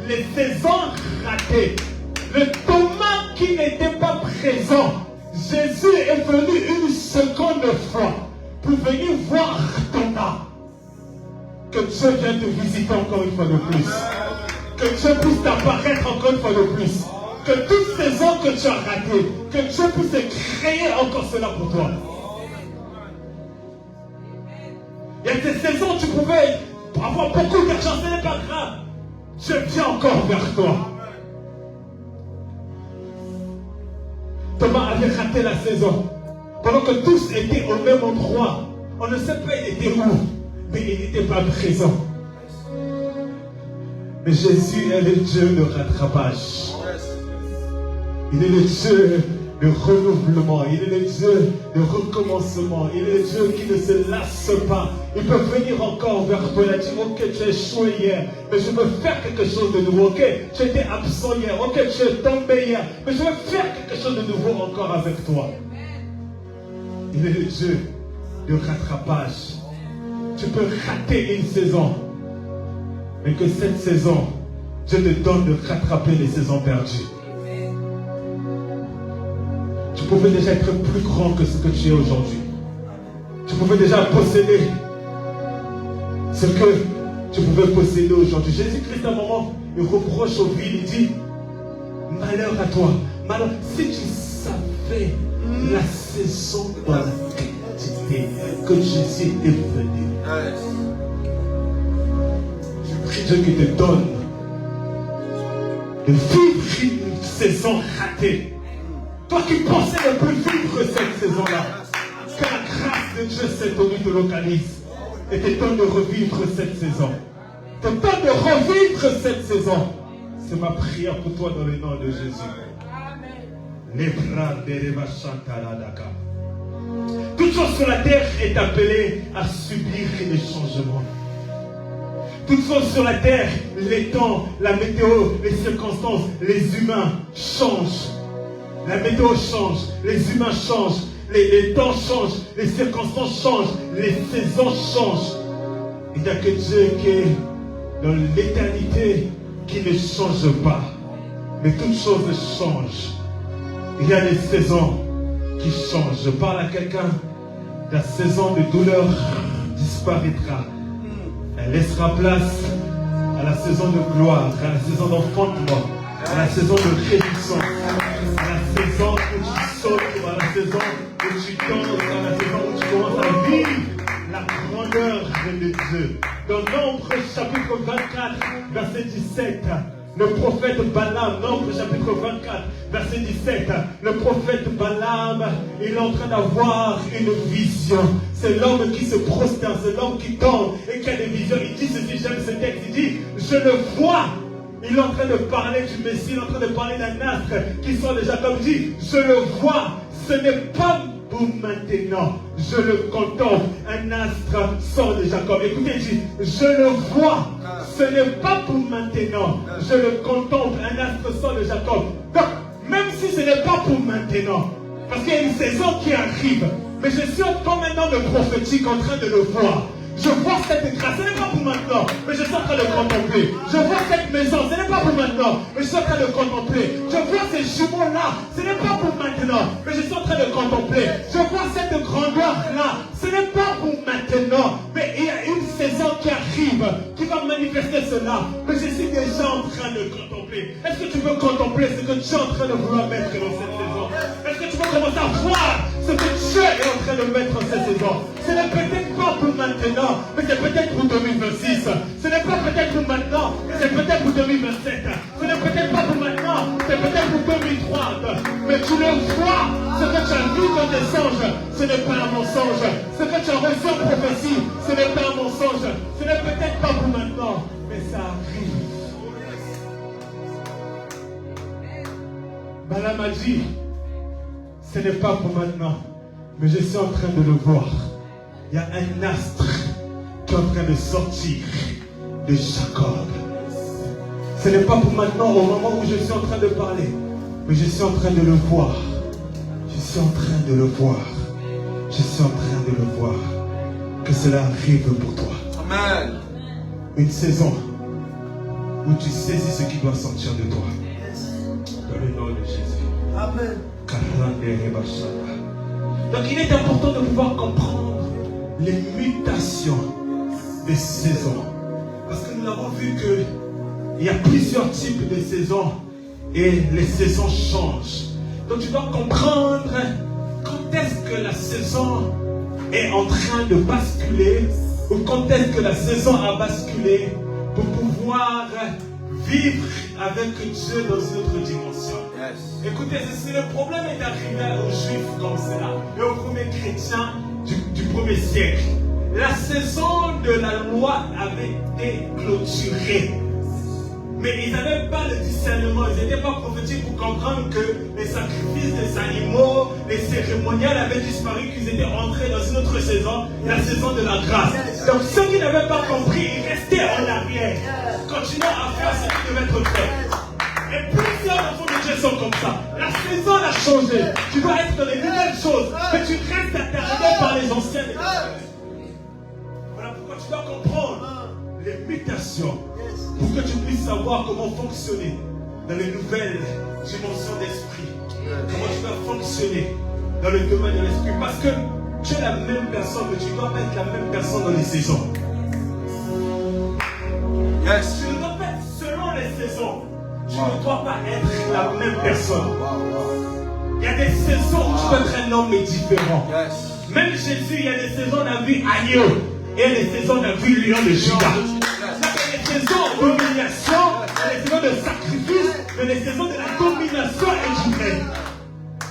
les saisons ratées. Le Thomas qui n'était pas présent, Jésus est venu une seconde fois pour venir voir Thomas. Que Dieu vienne te visiter encore une fois de plus. Que Dieu puisse t'apparaître encore une fois de plus. Que toute saison que tu as ratée, que Dieu puisse créer encore cela pour toi. Il y a des saisons où tu pouvais avoir beaucoup d'argent, ce n'est pas grave. Dieu vient encore vers toi. Thomas avait raté la saison. Pendant que tous étaient au même endroit. On ne sait pas il était où, mais il n'était pas présent. Mais Jésus est le Dieu de rattrapage. Il est le Dieu de renouvellement. Il est le Dieu de recommencement. Il est le Dieu qui ne se lasse pas. Il peut venir encore vers toi et dire, ok, tu as échoué hier, mais je veux faire quelque chose de nouveau. Ok, tu étais absent hier. Ok, tu es tombé hier, mais je veux faire quelque chose de nouveau encore avec toi. Il est le Dieu de rattrapage. Tu peux rater une saison, mais que cette saison, Dieu te donne de rattraper les saisons perdues. Tu pouvais déjà être plus grand que ce que tu es aujourd'hui. Tu pouvais déjà posséder ce que tu pouvais posséder aujourd'hui. Jésus-Christ, à un moment, il reproche aux villes, il dit, malheur à toi. Malheur, si tu savais la saison dans laquelle que Jésus est venu. Je prie Dieu qui te donne de vivre une saison ratée. Toi qui pensais ne plus vivre cette saison-là, que la grâce de Dieu cette nuit te localise et te donne de revivre cette saison. Te donne de revivre cette saison. C'est ma prière pour toi dans le nom de Jésus. Toute chose sur la terre est appelée à subir des changements. Toute chose sur la terre, les temps, la météo, les circonstances, les humains changent. La météo change, les humains changent, les temps changent, les circonstances changent, les saisons changent. Il n'y a que Dieu qui est dans l'éternité qui ne change pas. Mais toute chose change. Il y a des saisons qui changent. Je parle à quelqu'un, la saison de douleur disparaîtra. Elle laissera place à la saison de gloire, à la saison d'enfantement, à la saison de réduction, à la saison où tu sautes, à la saison où tu danses, à la saison où tu commences à vivre la grandeur de Dieu. Dans Nombre chapitre 24, verset 17, le prophète Balaam, Nombre chapitre 24, verset 17, le prophète Balaam, il est en train d'avoir une vision. C'est l'homme qui se prosterne, c'est l'homme qui tombe et qui a des visions. Il dit ceci, j'aime ce texte, il dit, je le vois. Il est en train de parler du Messie, il est en train de parler d'un astre qui sort de Jacob. Il dit, je le vois, ce n'est pas pour maintenant. Je le contemple, un astre sort de Jacob. Écoutez, il dit, je le vois, ce n'est pas pour maintenant. Je le contemple, un astre sort de Jacob. Donc, même si ce n'est pas pour maintenant, parce qu'il y a une saison qui arrive, mais je suis comme un homme prophétique en train de le voir. Je vois cette grâce, ce n'est pas pour maintenant, mais je suis en train de contempler. Je vois cette maison, ce n'est pas pour maintenant, mais je suis en train de contempler. Je vois ces jumeaux-là, ce n'est pas pour maintenant, mais je suis en train de contempler. Je vois cette grandeur-là, ce n'est pas pour maintenant, mais il y a une saison qui arrive, qui va manifester cela. Mais je suis déjà en train de contempler. Est-ce que tu veux contempler ce que tu es en train de vouloir mettre dans cette saison? Est-ce que tu veux commencer à voir ce que Dieu est en train de mettre dans cette saison? Ce n'est peut-être pas pour maintenant, mais c'est peut-être pour 2026. Ce n'est pas peut-être pour maintenant, mais c'est peut-être pour 2027. Ce n'est peut-être pas pour maintenant, c'est peut-être pour 2030. Mais tu le vois, ce que tu as vu dans tes songes, ce n'est pas un mensonge. Ce que tu as reçu en prophétie, ce n'est pas un mensonge. Ce n'est peut-être pas pour maintenant, mais ça arrive. Balaam a dit, ce n'est pas pour maintenant, mais je suis en train de le voir. Il y a un astre qui est en train de sortir de Jacob. Ce n'est pas pour maintenant, au moment où je suis en train de parler, mais je suis en train de le voir. Je suis en train de le voir. Je suis en train de le voir. Que cela arrive pour toi. Amen. Une saison où tu saisis ce qui doit sortir de toi. Dans le nom de Jésus. Amen. Donc il est important de pouvoir comprendre les mutations des saisons. Parce que nous avons vu qu'il y a plusieurs types de saisons et les saisons changent. Donc tu dois comprendre quand est-ce que la saison est en train de basculer ou quand est-ce que la saison a basculé pour pouvoir vivre avec Dieu dans une autre dimension. Yes. Écoutez, si le problème est arrivé aux Juifs comme cela et aux premiers chrétiens du premier siècle, la saison de la loi avait été clôturée. Mais ils n'avaient pas le discernement, ils n'étaient pas prophétiques pour comprendre que les sacrifices des animaux, les cérémoniales avaient disparu, qu'ils étaient entrés dans une autre saison, la saison de la grâce. Donc ceux qui n'avaient pas compris, ils restaient en arrière, continuant à faire ce qui devait être fait. Et plusieurs enfants de Dieu sont comme ça. La saison a changé. Tu dois être dans les nouvelles choses, mais tu restes attardé par les anciennes. Voilà pourquoi tu dois comprendre les mutations, pour que tu puisses savoir comment fonctionner dans les nouvelles dimensions d'esprit. Comment tu dois fonctionner dans le domaine de l'esprit. Parce que tu es la même personne, mais tu ne dois pas être la même personne dans les saisons. Yes. Tu ne dois pas être selon les saisons. Tu ne dois pas être la même personne. Il y a des saisons où tu peux être un homme différent. Yes. Même Jésus, il y a des saisons on a vu agneau et il y a des saisons on a vu lion de Juda. Il y a des saisons de domination, il y a des saisons de sacrifice, mais les saisons de la domination et du règne.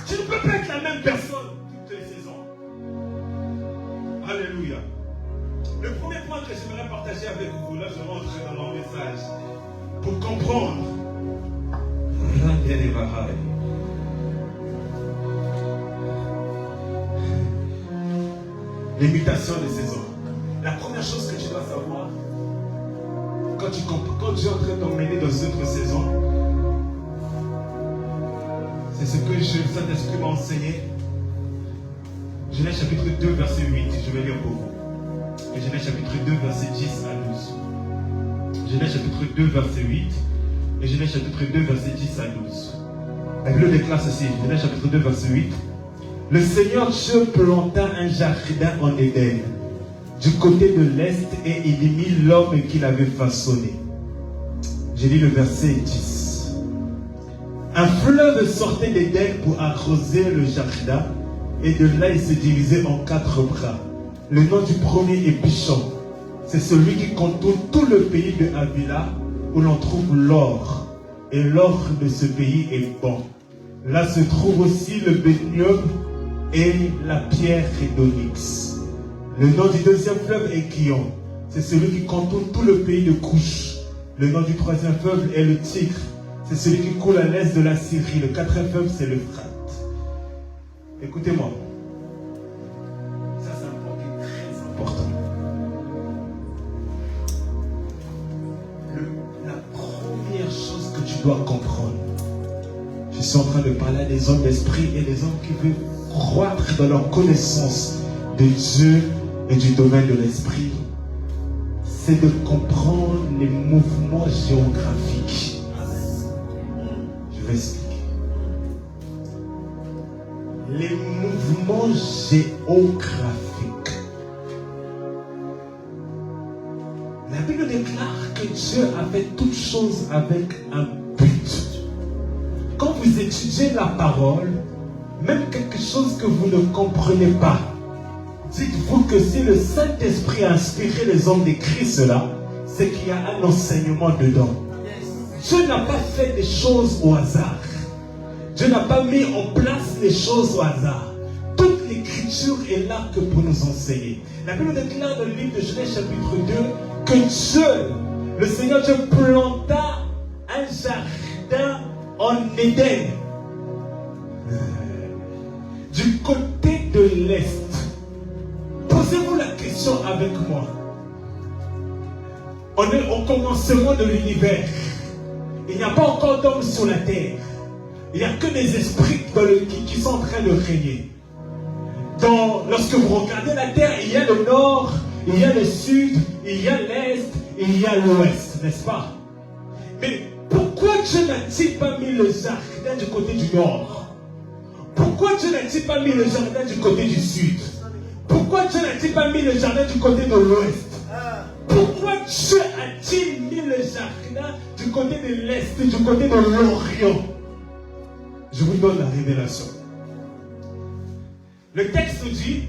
Tu ne peux pas être la même personne toutes les saisons. Alléluia. Le premier point que j'aimerais partager avec vous, là je vais rentrer dans mon message, pour comprendre l'imitation des saisons. La première chose que tu dois savoir, quand tu es en train d'emmener dans une autre saison, c'est ce que le Saint-Esprit m'a enseigné. Genèse chapitre 2, verset 8, je vais lire pour vous. Et Genèse chapitre 2, verset 10 à 12. Genèse chapitre 2, verset 8. Et Genèse chapitre 2, verset 10 à 12. La Bible déclare ceci, Genèse chapitre 2, verset 8. Le Seigneur Dieu planta un jardin en Éden, du côté de l'Est, et il y mit l'homme qu'il avait façonné. J'ai lu le verset 10. Un fleuve sortait d'Éden pour arroser le jardin, et de là il se divisait en 4 bras. Le nom du premier est Pishon. C'est celui qui contourne tout le pays de Havila, où l'on trouve l'or. Et l'or de ce pays est bon. Là se trouve aussi le bénium et la pierre d'onyx. Le nom du deuxième fleuve est Kion. C'est celui qui contourne tout le pays de Couche. Le nom du troisième fleuve est le Tigre. C'est celui qui coule à l'est de la Syrie. Le quatrième fleuve, c'est l'Euphrate. Écoutez-moi. Ça, c'est un point qui est très important. La première chose que tu dois comprendre, je suis en train de parler à des hommes d'esprit et des hommes qui veulent croître dans leur connaissance de Dieu et du domaine de l'esprit, c'est de comprendre les mouvements géographiques. Je vais expliquer. Les mouvements géographiques. La Bible déclare que Dieu a fait toutes choses avec un but. Quand vous étudiez la parole, même quelque chose que vous ne comprenez pas, dites-vous que si le Saint-Esprit a inspiré les hommes d'écrire cela, c'est qu'il y a un enseignement dedans. Dieu n'a pas fait des choses au hasard. Dieu n'a pas mis en place les choses au hasard. Toute l'écriture est là que pour nous enseigner. La Bible déclare dans le livre de Genèse chapitre 2 que Dieu, le Seigneur Dieu, planta un jardin en Éden. Du côté de l'Est. Posez-vous la question avec moi. On est au commencement de l'univers. Il n'y a pas encore d'hommes sur la terre. Il n'y a que des esprits qui sont en train de régner. Lorsque vous regardez la terre, il y a le nord, il y a le sud, il y a l'est, il y a l'ouest, n'est-ce pas? Mais pourquoi Dieu n'a-t-il pas mis le jardin du côté du nord? Pourquoi Dieu n'a-t-il pas mis le jardin du côté du sud? Pourquoi Dieu n'a-t-il pas mis le jardin du côté de l'ouest? Pourquoi Dieu a-t-il mis le jardin du côté de l'est, du côté de l'Orient? Je vous donne la révélation. Le texte nous dit,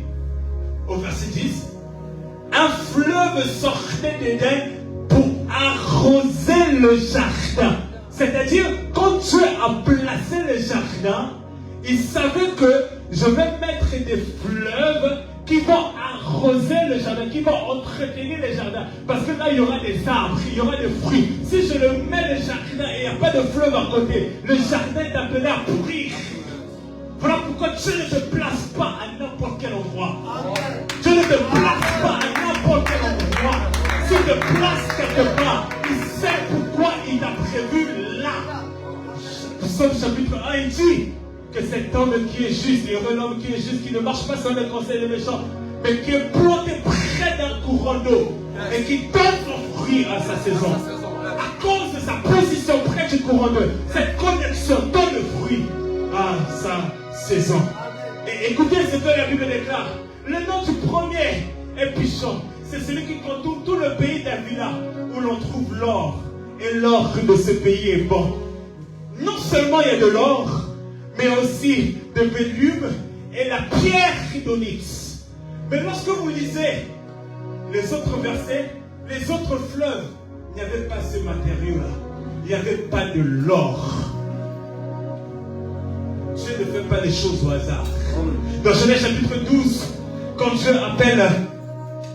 au verset 10, un fleuve sortait d'Éden pour arroser le jardin. C'est-à-dire, quand Dieu a placé le jardin, il savait que je vais mettre des fleuves qui vont arroser le jardin, qui vont entretenir les jardins. Parce que là, il y aura des arbres, il y aura des fruits. Si je le mets le jardin et il n'y a pas de fleuve à côté, le jardin est appelé à pourrir. Voilà pourquoi Dieu ne te place pas à n'importe quel endroit. Dieu ne te place pas à n'importe quel endroit. S'il te place quelque part, il sait pourquoi il t'a prévu là. Psaume chapitre 1, il dit que cet homme qui est juste, heureux l'homme qui est juste, qui ne marche pas selon le conseil des méchants, mais qui est planté près d'un courant d'eau et qui donne son fruit à sa saison. À cause de sa position près du courant d'eau, cette connexion donne le fruit à sa saison. Et écoutez ce que la Bible déclare. Le nom du premier est Pichon. C'est celui qui contourne tout le pays d'Avila où l'on trouve l'or. Et l'or de ce pays est bon. Non seulement il y a de l'or, mais aussi de bélume et la pierre d'onyx. Mais lorsque vous lisez les autres versets, les autres fleuves, il n'y avait pas ce matériau-là. Il n'y avait pas de l'or. Dieu ne fait pas les choses au hasard. Dans Genèse chapitre 12, quand Dieu appelle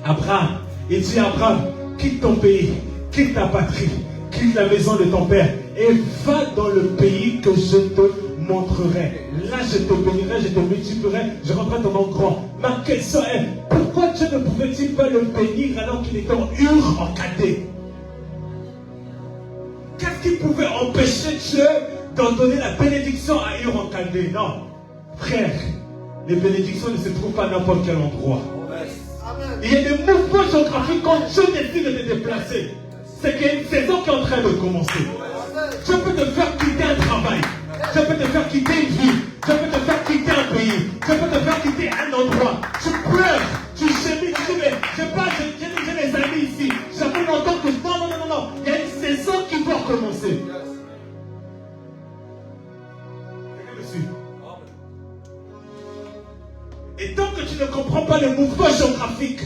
Abraham, il dit à Abraham, quitte ton pays, quitte ta patrie, quitte la maison de ton père et va dans le pays que je te montrerai. Là, je te bénirai, je te multiplierai, je rendrai ton nom grand. Ma question est, pourquoi Dieu ne pouvait-il pas le bénir alors qu'il était en Ur en Chaldée? Qu'est-ce qui pouvait empêcher Dieu d'en donner la bénédiction à Ur en Chaldée? Non, frère, les bénédictions ne se trouvent pas à n'importe quel endroit. Il y a des mouvements géographiques quand Dieu décide de te déplacer. C'est qu'il y a une saison qui est en train de commencer. Dieu peut te faire quitter un travail. Dieu peut te faire quitter une vie. Dieu peut te faire quitter un pays. Dieu peut te faire quitter un endroit. Tu pleures, tu gémis, tu dis mais je sais pas, j'ai des amis ici. Ça fait longtemps que non. Il y a une saison qui doit commencer. Quelqu'un me suit? Et tant que tu ne comprends pas le mouvement géographique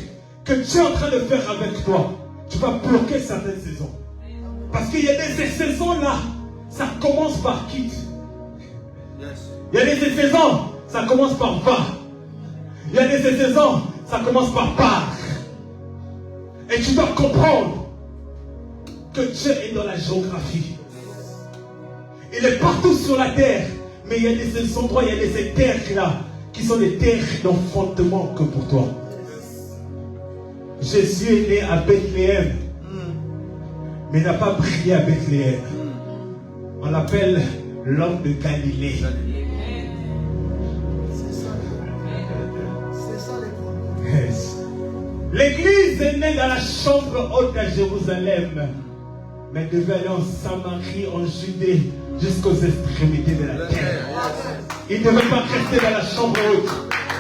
que Dieu est en train de faire avec toi, tu vas bloquer certaines saisons. Parce qu'il y a des saisons là, ça commence par quitte. Il y a des saisons, ça commence par va. Il y a des saisons, ça commence par part. Et tu dois comprendre que Dieu est dans la géographie. Il est partout sur la terre. Mais il y a des endroits, il y a des terres là, qui sont des terres d'enfantement que pour toi. Jésus est né à Bethléem, mais n'a pas brillé à Bethléem. On l'appelle l'homme de Galilée. Yes. L'église est née dans la chambre haute à Jérusalem, mais devait aller en Samarie, en Judée, jusqu'aux extrémités de la terre. Il ne devait pas rester dans la chambre haute.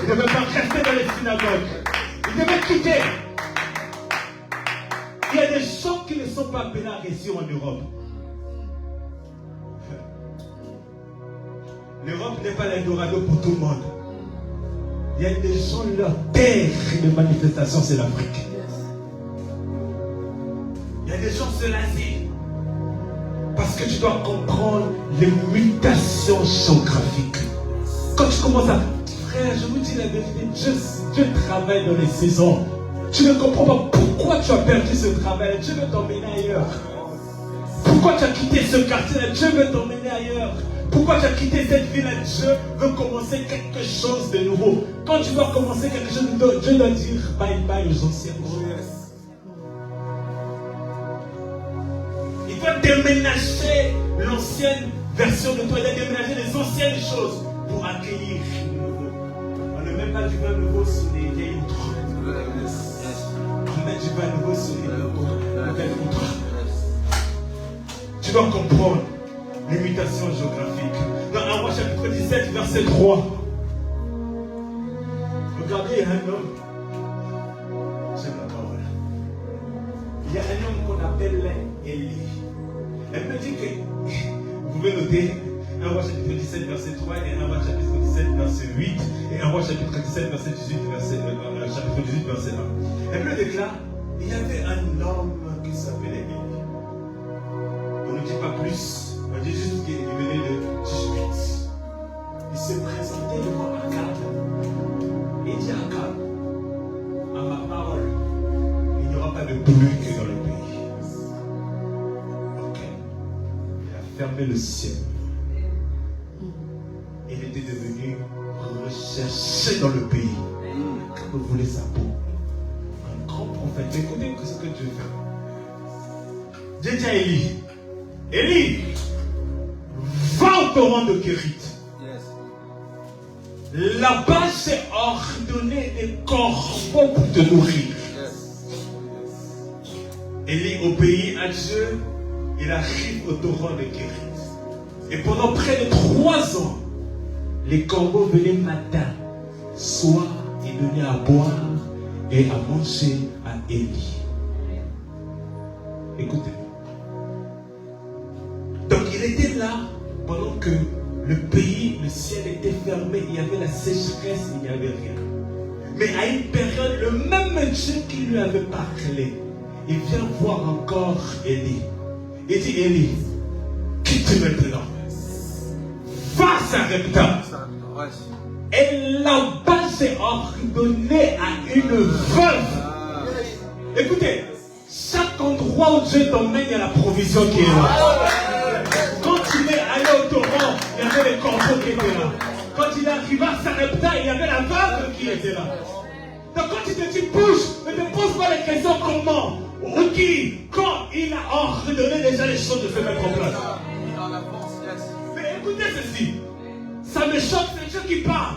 Il ne devait pas rester dans les synagogues. Il devait quitter. Il y a des gens qui ne sont pas bénéficiés en Europe. L'Europe n'est pas l'Eldorado pour tout le monde. Il y a des gens, leur terre de manifestation, c'est l'Afrique. Il y a des gens, c'est l'Asie. Parce que tu dois comprendre les mutations géographiques. Quand tu commences à... Frère, je vous dis la vérité, Dieu travaille dans les saisons. Tu ne comprends pas pourquoi tu as perdu ce travail. Dieu veut t'emmener ailleurs. Pourquoi tu as quitté ce quartier-là? Dieu veut t'emmener ailleurs. Pourquoi tu as quitté cette ville-là? Dieu veut commencer quelque chose de nouveau. Quand tu dois commencer quelque chose de nouveau, Dieu doit dire bye bye aux anciennes choses. Il doit déménager l'ancienne version de toi. Il doit déménager les anciennes choses pour accueillir le nouveau. On ne met pas du vin nouveau sur les vieilles outres. On met du vin nouveau sur les nouvelles outres. Tu dois comprendre les mutations géographiques. Dans 1 Roi chapitre 17, verset 3. Regardez, il y a un homme. J'aime la parole. Il y a un homme qu'on appelle Élie. Elle me dit que, vous pouvez noter, 1 Roi chapitre 17, verset 3, et 1 Roi chapitre 17, verset 8, et 1 Roi chapitre 17, verset 18, chapitre 18, verset 1. Elle me déclare, il y avait un homme qui s'appelait Élie. On ne dit pas plus, on dit juste qu'il venait de Tishbit. Il s'est présenté devant Akab. Il dit à Akab, fermé le ciel. Il était devenu recherché dans le pays. Comme vous voulez sa peau. Un grand prophète. Écoutez ce que Dieu fait. Dieu dit à Élie, Élie, va au torrent de Kérit. Là-bas, j'ai ordonné des corbeaux pour te nourrir. Élie obéit à Dieu. Il arrive au torrent de Kérit. Et pendant près de 3 ans, les corbeaux venaient matin, soir, et donnaient à boire et à manger à Élie. Écoutez. Donc il était là pendant que le pays, le ciel était fermé, il y avait la sécheresse, il n'y avait rien. Mais à une période, le même Dieu qui lui avait parlé, il vient voir encore Élie. Il dit, Élie, quitte maintenant. Va à Sarepta. Et là-bas, j'ai ordonné à une veuve. Écoutez, chaque endroit où Dieu t'emmène, il y a la provision qui est là. Quand il est allé au torrent, il y avait les corbeaux qui étaient là. Quand il est arrivé à Sarepta, il y avait la veuve qui était là. Donc quand il te dit bouge, ne te pose pas les questions comment ou qui. Quand il a ordonné déjà les choses de se mettre en place. Mais écoutez ceci. Ça me choque, c'est Dieu qui parle.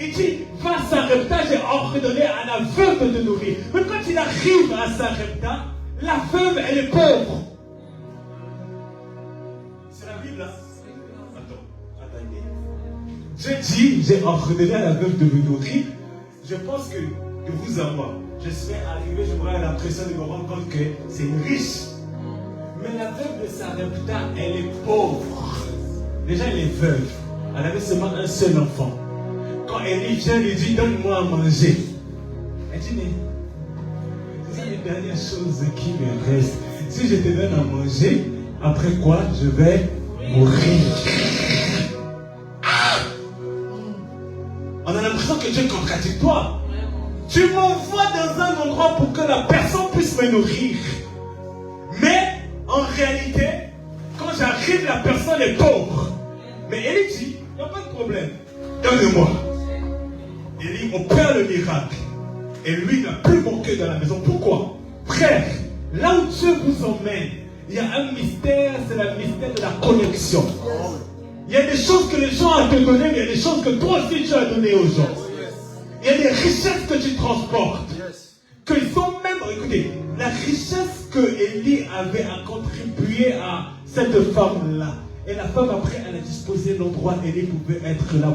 Il dit, va à Sarepta, j'ai ordonné à la veuve de te nourrir. Mais quand il arrive à Sarepta, la veuve, elle est pauvre. C'est la Bible, là. Attendez. Dieu dit, j'ai ordonné à la veuve de me nourrir. Je pense que de vous à moi, je serais arrivé, j'aurais l'impression de me rendre compte que c'est une riche. Mais la veuve de Sarepta, elle est pauvre. Déjà, elle est veuve. Elle avait seulement un seul enfant. Quand Élie vient, lui dit, donne-moi à manger. Elle dit, mais c'est les dernières choses qui me restent. Si je te donne à manger, après quoi, je vais mourir. On a l'impression que Dieu est contradictoire. Tu m'envoies dans un endroit pour que la personne puisse me nourrir. Mais, en réalité, quand j'arrive, la personne est pauvre. Mais Élie dit, il n'y a pas de problème. Donne-moi. Élie opère le miracle. Et lui n'a plus manqué dans la maison. Pourquoi? Frère, là où Dieu vous emmène, il y a un mystère, c'est le mystère de la connexion. Il y a des choses que les gens ont te donner, mais il y a des choses que toi aussi tu as donné aux gens. Il y a des richesses que tu transportes. Qu'ils sont même, écoutez, la richesse que Élie avait à contribuer à cette femme-là. Et la femme après, elle a disposé l'endroit où Élie pouvait être là,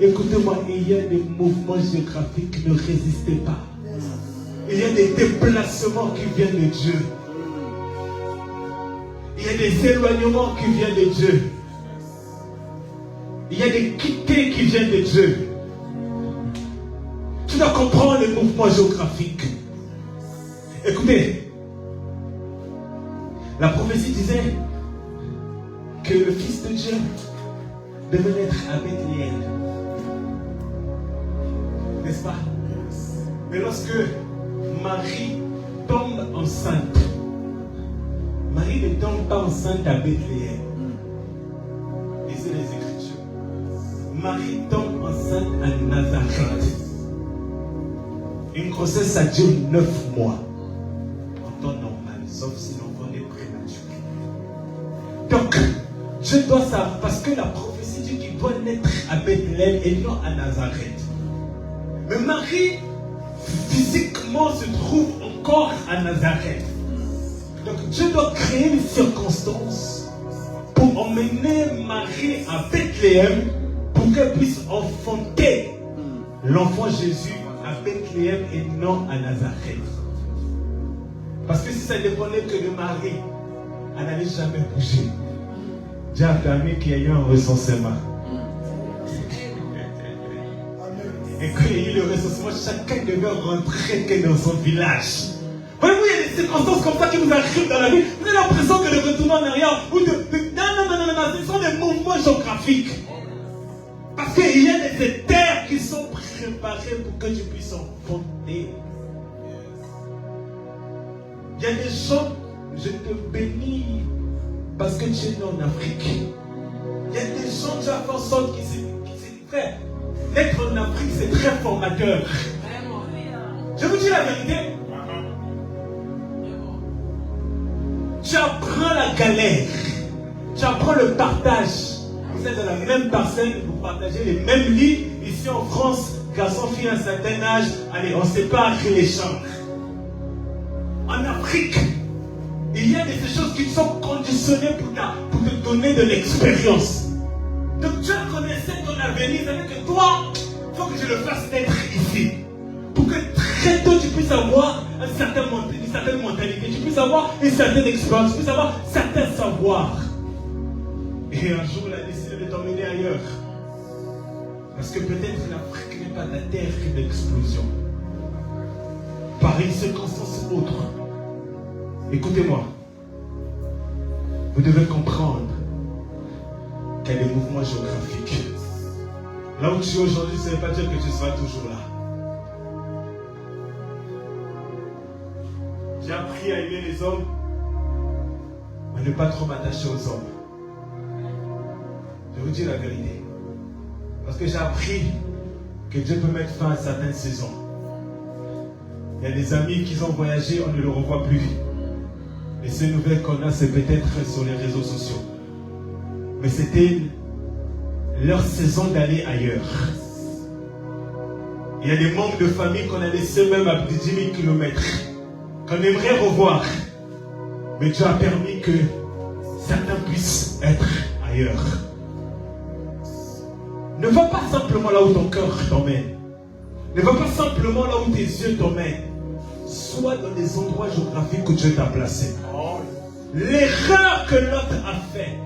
Écoutez-moi, il y a des mouvements géographiques, ne résistez pas. Il y a des déplacements qui viennent de Dieu. Il y a des éloignements qui viennent de Dieu. Il y a des quittés qui viennent de Dieu. Tu dois comprendre les mouvements géographiques. Écoutez, la prophétie disait que le Fils de Dieu devait naître à Bethléem. N'est-ce pas? Mais lorsque Marie tombe enceinte, Marie ne tombe pas enceinte à Bethléem. Lisez les Écritures. Marie tombe enceinte à Nazareth. Une grossesse, ça dure 9 mois. En temps normal, sauf si l'enfant est prématuré. Donc, je dois savoir, parce que la prophétie dit qu'il doit naître à Bethléem et non à Nazareth. Mais Marie, physiquement, se trouve encore à Nazareth. Donc, Dieu doit créer une circonstance pour emmener Marie à Bethléem pour qu'elle puisse enfanter l'enfant Jésus à Bethléem et non à Nazareth. Parce que si ça dépendait que de Marie, elle n'allait jamais bouger. Dieu a permis qu'il y ait eu un recensement. Et quand il y a eu le recensement, chacun devait rentrer dans son village. Voyez-vous, il y a des circonstances comme ça qui nous arrivent dans la vie. Vous avez l'impression que de retourner en arrière ou de... Non, ce sont des mouvements géographiques. Parce qu'il y a des terres qui sont préparées pour que tu puisses enfanter. Il y a des gens, je te bénis Parce que tu es né en Afrique. Il y a des gens qui ont fait en sorte qu'ils frère, d'être en Afrique, c'est très formateur. Je vous dis la vérité. Tu apprends la galère. Tu apprends le partage. Vous êtes dans la même parcelle, vous partagez les mêmes lits. Ici en France, garçon, fille à un certain âge, allez, on ne sait pas écrire les chambres. En Afrique, il y a des choses qui sont conditionnées pour te donner de l'expérience. Donc Dieu connaissait ton avenir, ça veut dire que toi, il faut que je le fasse être ici. Pour que très tôt tu puisses avoir une certaine mentalité, tu puisses avoir une certaine expérience, tu puisses avoir certains savoirs. Et un jour, il a décidé de t'emmener ailleurs. Parce que peut-être l'Afrique n'est pas la terre d'explosion. Par une circonstance autre. Écoutez-moi. Vous devez comprendre qu'il y a des mouvements géographiques. Là où tu es aujourd'hui, ça ne veut pas dire que tu seras toujours là. J'ai appris à aimer les hommes, mais ne pas trop m'attacher aux hommes. Je vous dis la vérité. Parce que j'ai appris que Dieu peut mettre fin à certaines saisons. Il y a des amis qui ont voyagé, on ne le revoit plus. Et ces nouvelles qu'on a, c'est peut-être sur les réseaux sociaux. Mais c'était leur saison d'aller ailleurs. Il y a des membres de famille qu'on a laissés même à 10 000 km, qu'on aimerait revoir. Mais Dieu a permis que certains puissent être ailleurs. Ne va pas simplement là où ton cœur t'emmène. Ne va pas simplement là où tes yeux t'emmènent. Sois dans des endroits géographiques où Dieu t'a placé. L'erreur que Lot a fait.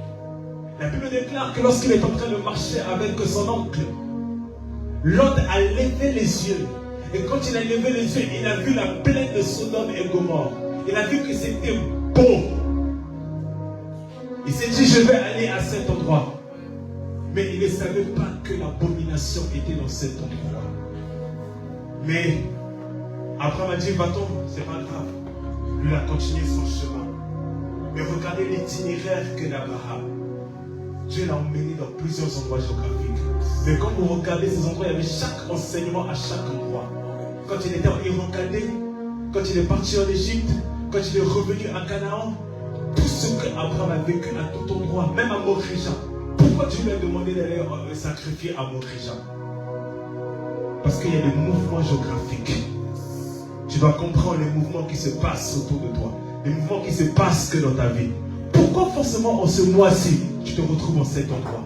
La Bible déclare que lorsqu'il est en train de marcher avec son oncle, Lot a levé les yeux. Et quand il a levé les yeux, il a vu la plaine de Sodome et Gomorrhe. Il a vu que c'était beau. Il s'est dit, je vais aller à cet endroit. Mais il ne savait pas que l'abomination était dans cet endroit. Mais Abraham a dit, va-t'en, c'est pas grave. Lui a continué son chemin. Mais regardez l'itinéraire que d'Abraham. Dieu l'a emmené dans plusieurs endroits géographiques. Mais quand vous regardez ces endroits, il y avait chaque enseignement à chaque endroit. Quand il était en Iran-Caldée, quand il est parti en Égypte, quand il est revenu à Canaan, tout ce qu'Abraham a vécu à tout endroit, même à Morija. Pourquoi Dieu lui a demandé d'aller sacrifier à Morija? Parce qu'il y a des mouvements géographiques. Tu dois comprendre les mouvements qui se passent autour de toi. Les mouvements qui se passent que dans ta vie. Pourquoi forcément en ce mois-ci, tu te retrouves en cet endroit?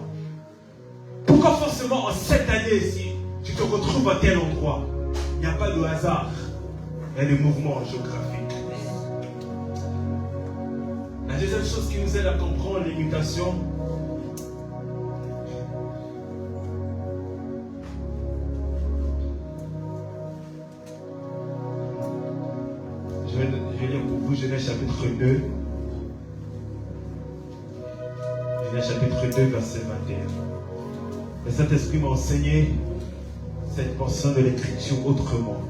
Pourquoi forcément en cette année-ci, tu te retrouves à tel endroit? Il n'y a pas de hasard. Il y a des mouvements géographiques. La deuxième chose qui nous aide à comprendre les mutations, je vais lire pour vous Genèse chapitre 2. Genèse chapitre 2, verset 21. Le Saint-Esprit m'a enseigné cette portion de l'écriture autrement.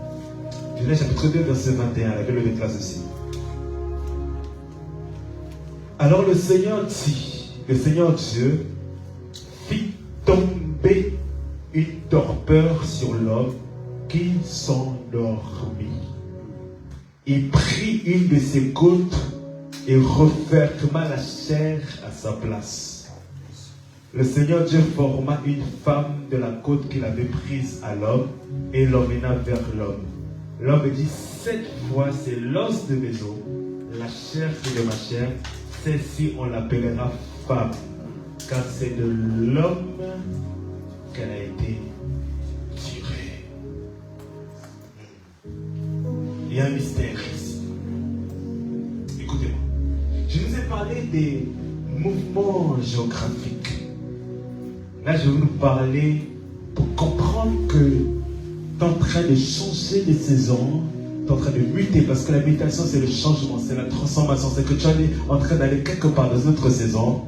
Genèse chapitre 2, verset 21, la Bible déclare ceci. Alors le Seigneur Dieu fit tomber une torpeur sur l'homme qui s'endormit. Il prit une de ses côtes et referma la chair à sa place. Le Seigneur Dieu forma une femme de la côte qu'il avait prise à l'homme et l'emmena vers l'homme. L'homme dit, cette fois c'est l'os de mes os, la chair c'est de ma chair, celle-ci on l'appellera femme, car c'est de l'homme qu'elle a été tirée. Il y a un mystère ici. Écoutez-moi. Je vous ai parlé des mouvements géographiques. Là, je vais vous parler pour comprendre que tu es en train de changer les saisons, tu es en train de muter, parce que la mutation, c'est le changement, c'est la transformation, c'est que tu es en train d'aller quelque part dans une autre saison.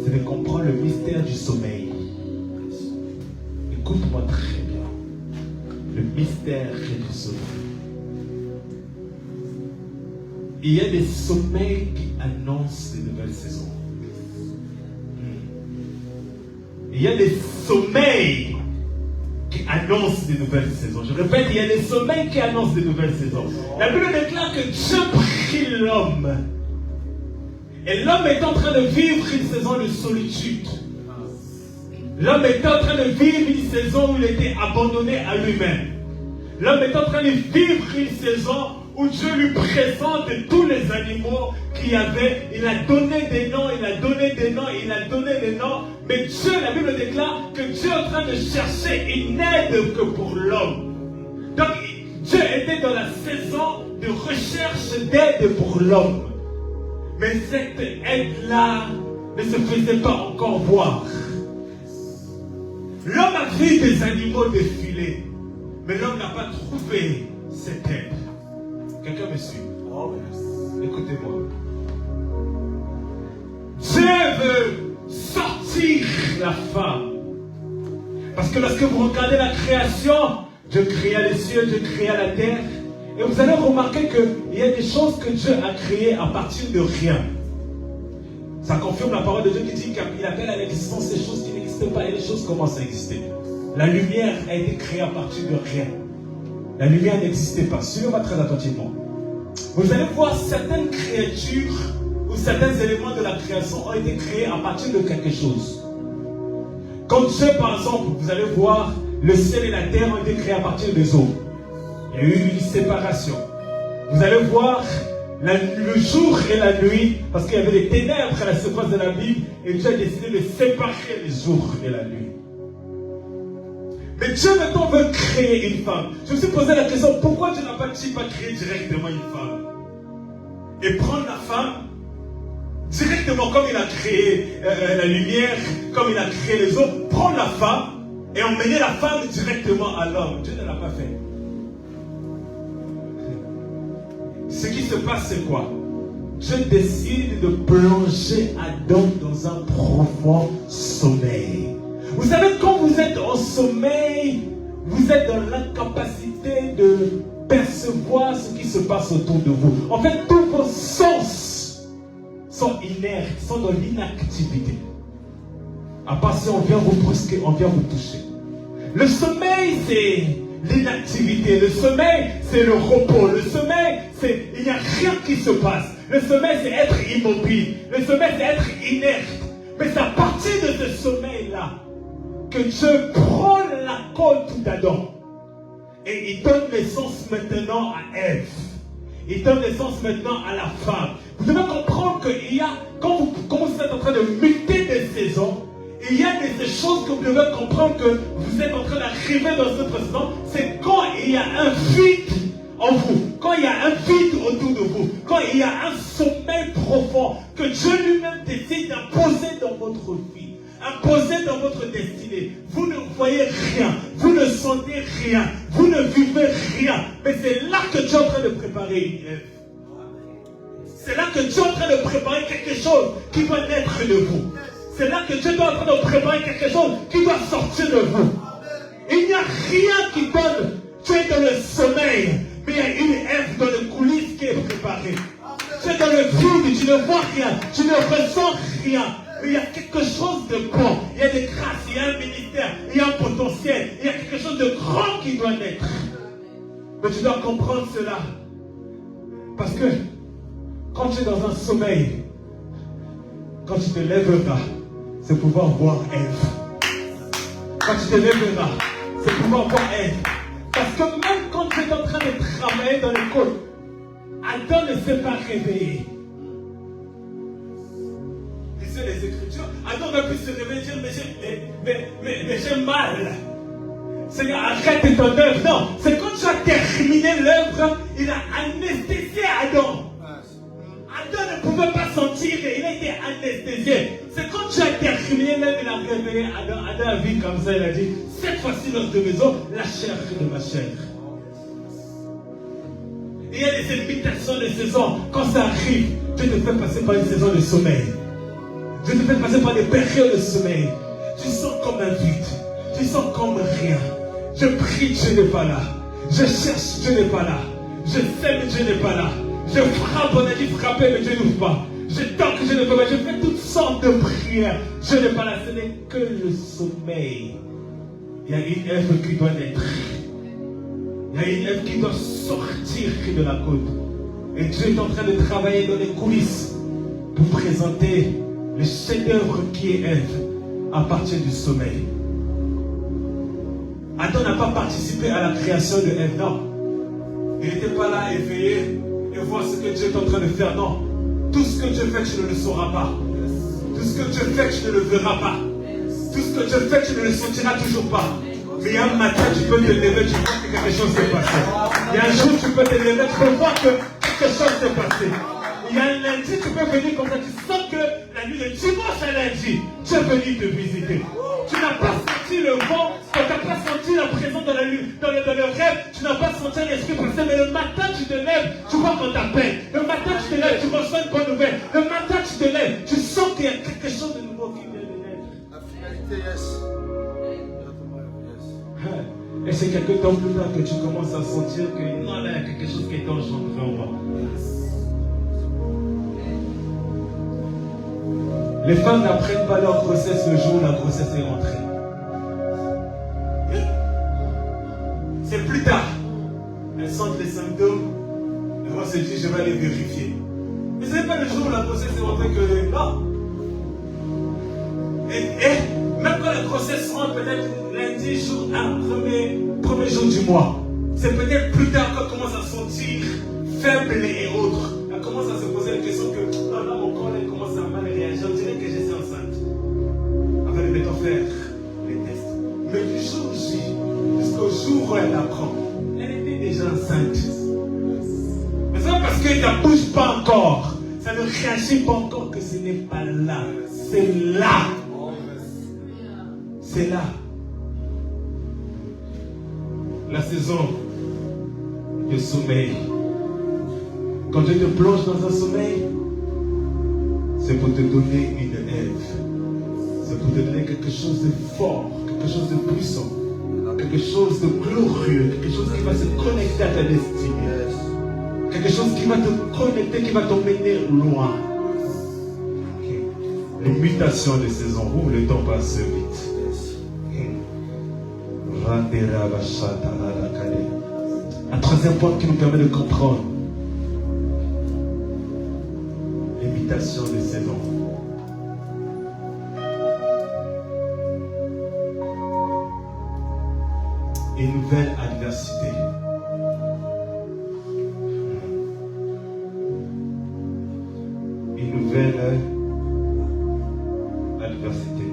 C'est de comprendre le mystère du sommeil. Écoute-moi très bien. Le mystère du sommeil. il y a des sommeils qui annoncent des nouvelles saisons. Il y a des sommeils qui annoncent des nouvelles saisons. Je répète, il y a des sommeils qui annoncent des nouvelles saisons. La Bible déclare que Dieu prit l'homme. Et l'homme est en train de vivre une saison de solitude. L'homme est en train de vivre une saison où il était abandonné à lui-même. L'homme est en train de vivre une saison où Dieu lui présente tous les animaux qu'il y avait. Il a donné des noms, il a donné des noms, il a donné des noms. Mais Dieu, la Bible déclare que Dieu est en train de chercher une aide que pour l'homme. Donc Dieu était dans la saison de recherche d'aide pour l'homme. Mais cette aide-là ne se faisait pas encore voir. L'homme a vu des animaux défiler, mais l'homme n'a pas trouvé cette aide. Quelqu'un me suit? Écoutez-moi. Dieu veut sortir la femme. Parce que lorsque vous regardez la création, Dieu créa les cieux, Dieu créa la terre. Et vous allez remarquer qu'il y a des choses que Dieu a créées à partir de rien. Ça confirme la parole de Dieu qui dit qu'il appelle à l'existence des choses qui n'existent pas et les choses commencent à exister. La lumière a été créée à partir de rien. La lumière n'existait pas. Suivez-moi très attentivement. Vous allez voir certaines créatures ou certains éléments de la création ont été créés à partir de quelque chose. Comme Dieu, par exemple, vous allez voir, le ciel et la terre ont été créés à partir des eaux. Il y a eu une séparation. Vous allez voir le jour et la nuit, parce qu'il y avait des ténèbres à la séquence de la Bible, et Dieu a décidé de séparer les jours et la nuit. Mais Dieu maintenant veut créer une femme. Je me suis posé la question, pourquoi Dieu n'a pas créé directement une femme? Et prendre la femme directement comme il a créé la lumière, comme il a créé les eaux, prendre la femme et emmener la femme directement à l'homme. Dieu ne l'a pas fait. Ce qui se passe, c'est quoi? Dieu décide de plonger Adam dans un profond sommeil. Vous savez, quand vous êtes en sommeil, vous êtes dans l'incapacité de percevoir ce qui se passe autour de vous. En fait, tous vos sens sont inertes, sont dans l'inactivité. À part si on vient vous brusquer, on vient vous toucher. Le sommeil, c'est l'inactivité. Le sommeil, c'est le repos. Le sommeil, c'est il n'y a rien qui se passe. Le sommeil, c'est être immobile. Le sommeil, c'est être inerte. Mais c'est à partir de ce sommeil-là que Dieu prend la côte d'Adam et il donne naissance maintenant à Ève. Il donne naissance maintenant à la femme. Vous devez comprendre qu'il y a, quand vous êtes en train de muter des saisons, il y a des choses que vous devez comprendre que vous êtes en train d'arriver dans cette saison. C'est quand il y a un vide en vous, quand il y a un vide autour de vous, quand il y a un sommeil profond que Dieu lui-même décide d'imposer dans votre vie. Imposé dans votre destinée. Vous ne voyez rien, vous ne sentez rien, vous ne vivez rien. Mais c'est là que Dieu est en train de préparer une Ève. C'est là que Dieu est en train de préparer quelque chose qui doit naître de vous. C'est là que Dieu est en train de préparer quelque chose qui doit sortir de vous. Il n'y a rien qui donne. Tu es dans le sommeil, mais il y a une Ève dans les coulisses qui est préparée. Tu es dans le vide, tu ne vois rien, tu ne ressens rien. Mais il y a quelque chose de bon, il y a des grâces, il y a un ministère, il y a un potentiel, il y a quelque chose de grand qui doit naître. Mais tu dois comprendre cela. Parce que quand tu es dans un sommeil, quand tu te lèveras, c'est pouvoir voir Ève. Quand tu te lèveras, c'est pouvoir voir Ève. Parce que même quand tu es en train de travailler dans l'école, Adam ne s'est pas réveillé. Les Écritures, Adam va plus se réveiller et dire mais j'ai mal. Seigneur, arrête ton œuvre. Non, c'est quand tu as terminé l'œuvre, il a anesthésié Adam. Adam ne pouvait pas sentir, il a été anesthésié. C'est quand tu as terminé l'œuvre, il a réveillé Adam. Adam a vu comme ça, il a dit, cette fois-ci dans cette maison, la chair de ma chair. Il y a des limitations de saison. Quand ça arrive, Dieu te fait passer par une saison de sommeil. Dieu te fait passer par des périodes de sommeil. Tu sens comme un vide. Tu sens comme rien. Je prie, Dieu n'est pas là. Je cherche, Dieu n'est pas là. Je sème, Dieu n'est pas là. Je frappe, on a dit frapper, mais Dieu n'ouvre pas. Je toque, je ne peux pas. Je fais toutes sortes de prières. Je n'ai pas là, ce n'est que le sommeil. Il y a une œuvre qui doit naître. Il y a une œuvre qui doit sortir de la côte. Et Dieu est en train de travailler dans les coulisses pour présenter le chef-d'œuvre qui est Ève à partir du sommeil. Adam n'a pas participé à la création de Ève, non. Il n'était pas là éveillé et voir ce que Dieu est en train de faire, non. Tout ce que Dieu fait, tu ne le sauras pas. Tout ce que Dieu fait, tu ne le verras pas. Tout ce que Dieu fait, tu ne le sentiras toujours pas. Mais il y a un matin, tu peux te lever, tu vois que quelque chose s'est passé. Il y a un jour, tu peux te lever, tu peux voir que quelque chose s'est passé. Il y a un lundi, tu peux venir comme ça, tu sens que la nuit de dimanche à lundi, tu es venu te visiter. Tu n'as pas senti le vent, tu n'as pas senti la présence dans le rêve, tu n'as pas senti l'esprit passer, mais le matin tu te lèves, tu vois qu'on t'appelle. Le matin tu te lèves, tu reçois une bonne nouvelle. Le matin tu te lèves, tu sens qu'il y a quelque chose de nouveau qui vient de naître. La finalité, yes. Et c'est quelque temps plus tard que tu commences à sentir que non, là, il y a quelque chose qui est engendré en moi. Les femmes n'apprennent pas leur grossesse le jour où la grossesse est rentrée. C'est plus tard. Elles sentent les symptômes. Et moi, se dit, je vais aller vérifier. Mais ce n'est pas le jour où la grossesse est rentrée que non. Et même quand la grossesse rentre, peut-être lundi, jour 1, premier jour du mois, c'est peut-être plus tard qu'on commence à sentir faible et autres. Elle commence à se poser la question que dans mon corps, elle commence à mal réagir. On dirait que je suis enceinte. Avant de mettre en faire les tests. Mais du jour J, jusqu'au jour où elle apprend, elle était déjà enceinte. Mais c'est pas parce que ça ne bouge pas encore, ça ne réagit pas encore que ce n'est pas là. C'est là. C'est là. La saison de sommeil. Quand Dieu te plonge dans un sommeil, c'est pour te donner une Ève. C'est pour te donner quelque chose de fort, quelque chose de puissant, quelque chose de glorieux, quelque chose qui va se connecter à ta destinée. Quelque chose qui va te connecter, qui va t'emmener loin. Les mutations de saison, où le temps passe vite. Un troisième point qui nous permet de comprendre l'imitation des saisons. Une nouvelle adversité. Une nouvelle adversité.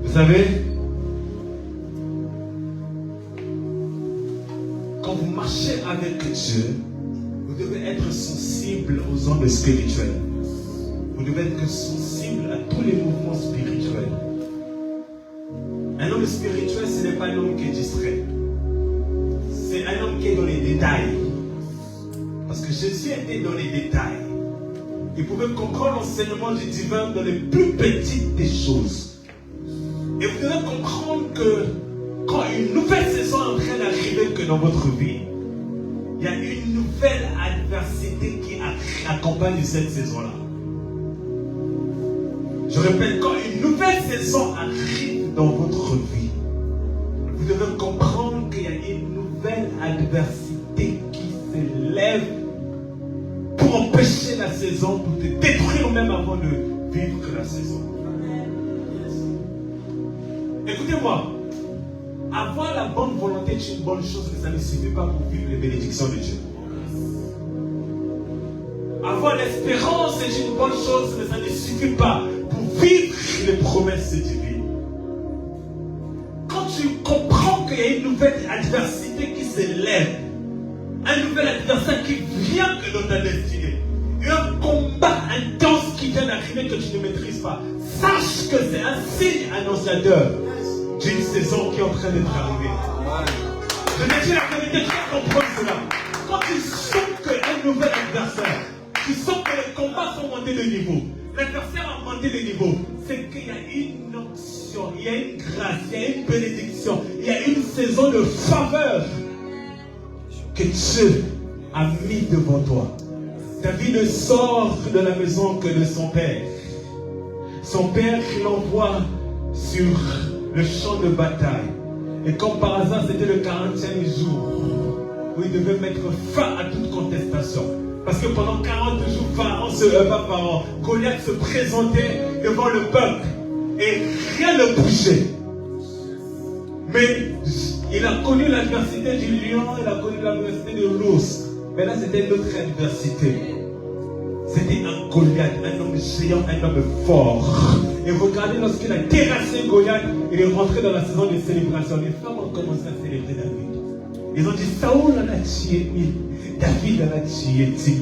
Vous savez, quand vous marchez avec Dieu, vous devez être sensible aux ondes spirituelles. Vous devez être sensible à tous les mouvements spirituels. Un homme spirituel, ce n'est pas un homme qui est distrait. C'est un homme qui est dans les détails. Parce que Jésus était dans les détails. Il pouvait comprendre l'enseignement du divin dans les plus petites des choses. Et vous devez comprendre que quand une nouvelle saison est en train d'arriver que dans votre vie, il y a une nouvelle adversité qui accompagne cette saison-là. Je répète, quand une nouvelle saison arrive dans votre vie, vous devez comprendre qu'il y a une nouvelle adversité qui s'élève pour empêcher la saison, pour te détruire même avant de vivre la saison. Écoutez-moi, avoir la bonne volonté est une bonne chose, mais ça ne suffit pas pour vivre les bénédictions de Dieu. Avoir l'espérance est une bonne chose, mais ça ne suffit pas pour vivre les promesses divines. Quand tu comprends qu'il y a une nouvelle adversité qui s'élève, un nouvel adversaire qui vient dans ta destinée, un combat intense qui vient d'arriver que tu ne maîtrises pas, sache que c'est un signe annonciateur d'une saison qui est en train d'être arrivée. Je te dis la vérité, tu dois comprendre cela. Quand tu sens qu'un nouvel adversaire, tu sens que les combats sont montés de niveau, l'adversaire a monté de niveau, c'est qu'il y a une onction, il y a une grâce, il y a une bénédiction, il y a une saison de faveur que Dieu a mis devant toi. David ne sort de la maison que de son père. Son père l'envoie sur le champ de bataille. Et comme par hasard, c'était le 40e jour où il devait mettre fin à toute contestation. Parce que pendant 40 jours, Goliath se présentait devant le peuple et rien ne bougeait. Mais il a connu l'adversité du lion, il a connu l'adversité de l'ours. Mais là, c'était une autre adversité. C'était un Goliath, un homme géant, un homme fort. Et regardez, lorsqu'il a terrassé Goliath, il est rentré dans la saison de célébration. Les femmes ont commencé à célébrer David. Ils ont dit, Saoul en a tué 1000, David en a tué 10 000.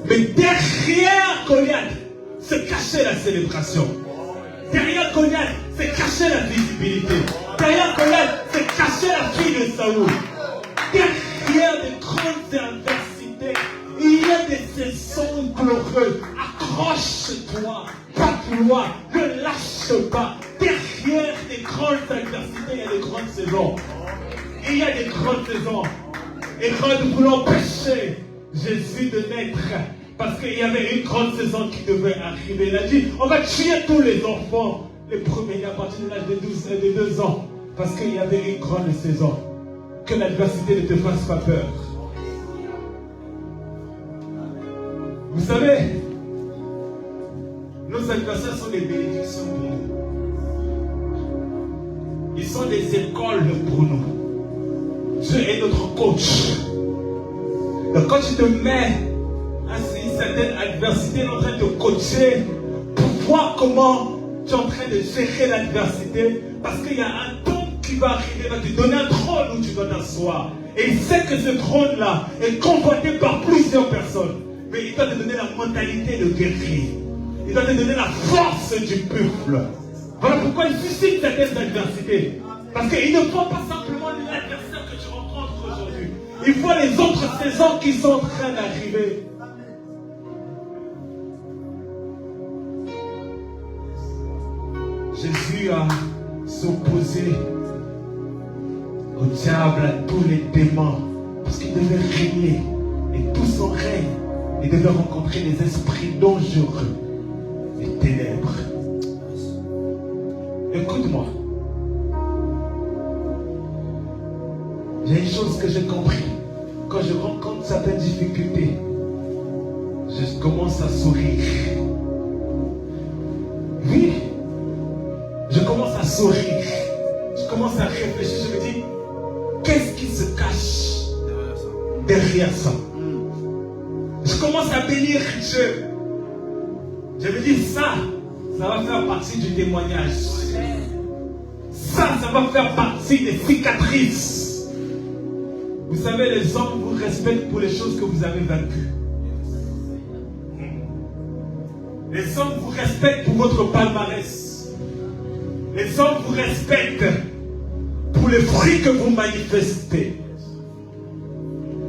Mais derrière Goliath se cachait la célébration. Derrière Goliath se cachait la visibilité. Derrière Goliath se cachait la fille de Saoul. Derrière de grandes adversités, il y a des saisons glorieuses. Accroche-toi, pas plus loin, ne lâche pas. Derrière des grandes adversités, il y a des grandes saisons. Il y a des grandes saisons. Et quand nous voulons empêcher Jésus de naître, parce qu'il y avait une grande saison qui devait arriver, il a dit, on va tuer tous les enfants, les premiers à partir de l'âge de 2 ans, parce qu'il y avait une grande saison. Que l'adversité ne te fasse pas peur. Vous savez, nos adversaires sont des bénédictions pour nous. Ils sont des écoles pour nous. Dieu est notre coach. Donc quand tu te mets à une certaine adversité, il est en train de te coacher pour voir comment tu es en train de gérer l'adversité. Parce qu'il y a un temps qui va arriver, il va te donner un trône où tu dois t'asseoir. Et il sait que ce trône-là est convoité par plusieurs personnes. Mais il doit te donner la mentalité de guerrier. Il doit te donner la force du peuple. Voilà pourquoi il suscite certaines adversités. Parce qu'il ne faut pas simplement l'adversaire que tu rencontres aujourd'hui. Il faut les autres saisons qui sont en train d'arriver. Jésus a s'opposé au diable, à tous les démons. Parce qu'il devait régner. Et tout son règne, il devait rencontrer des esprits dangereux, des ténèbres. Écoute-moi. Il y a une chose que j'ai compris. Quand je rencontre certaines difficultés, je commence à sourire. Oui, je commence à sourire. Je commence à réfléchir. Je me dis, qu'est-ce qui se cache derrière ça? Je commence à bénir Dieu. Je me dis, ça va faire partie du témoignage. Ça va faire partie des cicatrices. Vous savez, les hommes vous respectent pour les choses que vous avez vaincues. Les hommes vous respectent pour votre palmarès. Les hommes vous respectent pour les fruits que vous manifestez.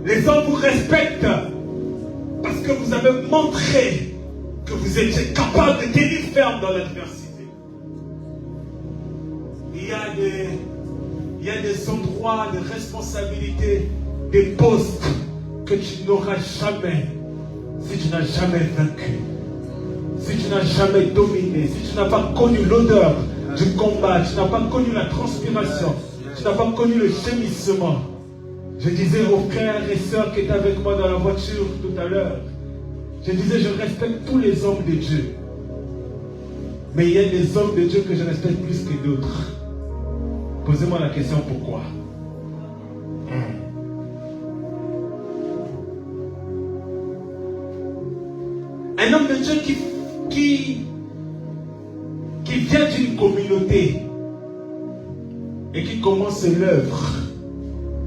Les hommes vous respectent parce que vous avez montré que vous étiez capable de tenir ferme dans l'adversité. Il y a des endroits de responsabilité, des postes que tu n'auras jamais si tu n'as jamais vaincu, si tu n'as jamais dominé, si tu n'as pas connu l'odeur du combat, tu n'as pas connu la transpiration, tu n'as pas connu le gémissement. Je disais aux frères et sœurs qui étaient avec moi dans la voiture tout à l'heure, je disais, je respecte tous les hommes de Dieu. Mais il y a des hommes de Dieu que je respecte plus que d'autres. Posez-moi la question, pourquoi? Un homme de Dieu qui vient d'une communauté et qui commence l'œuvre,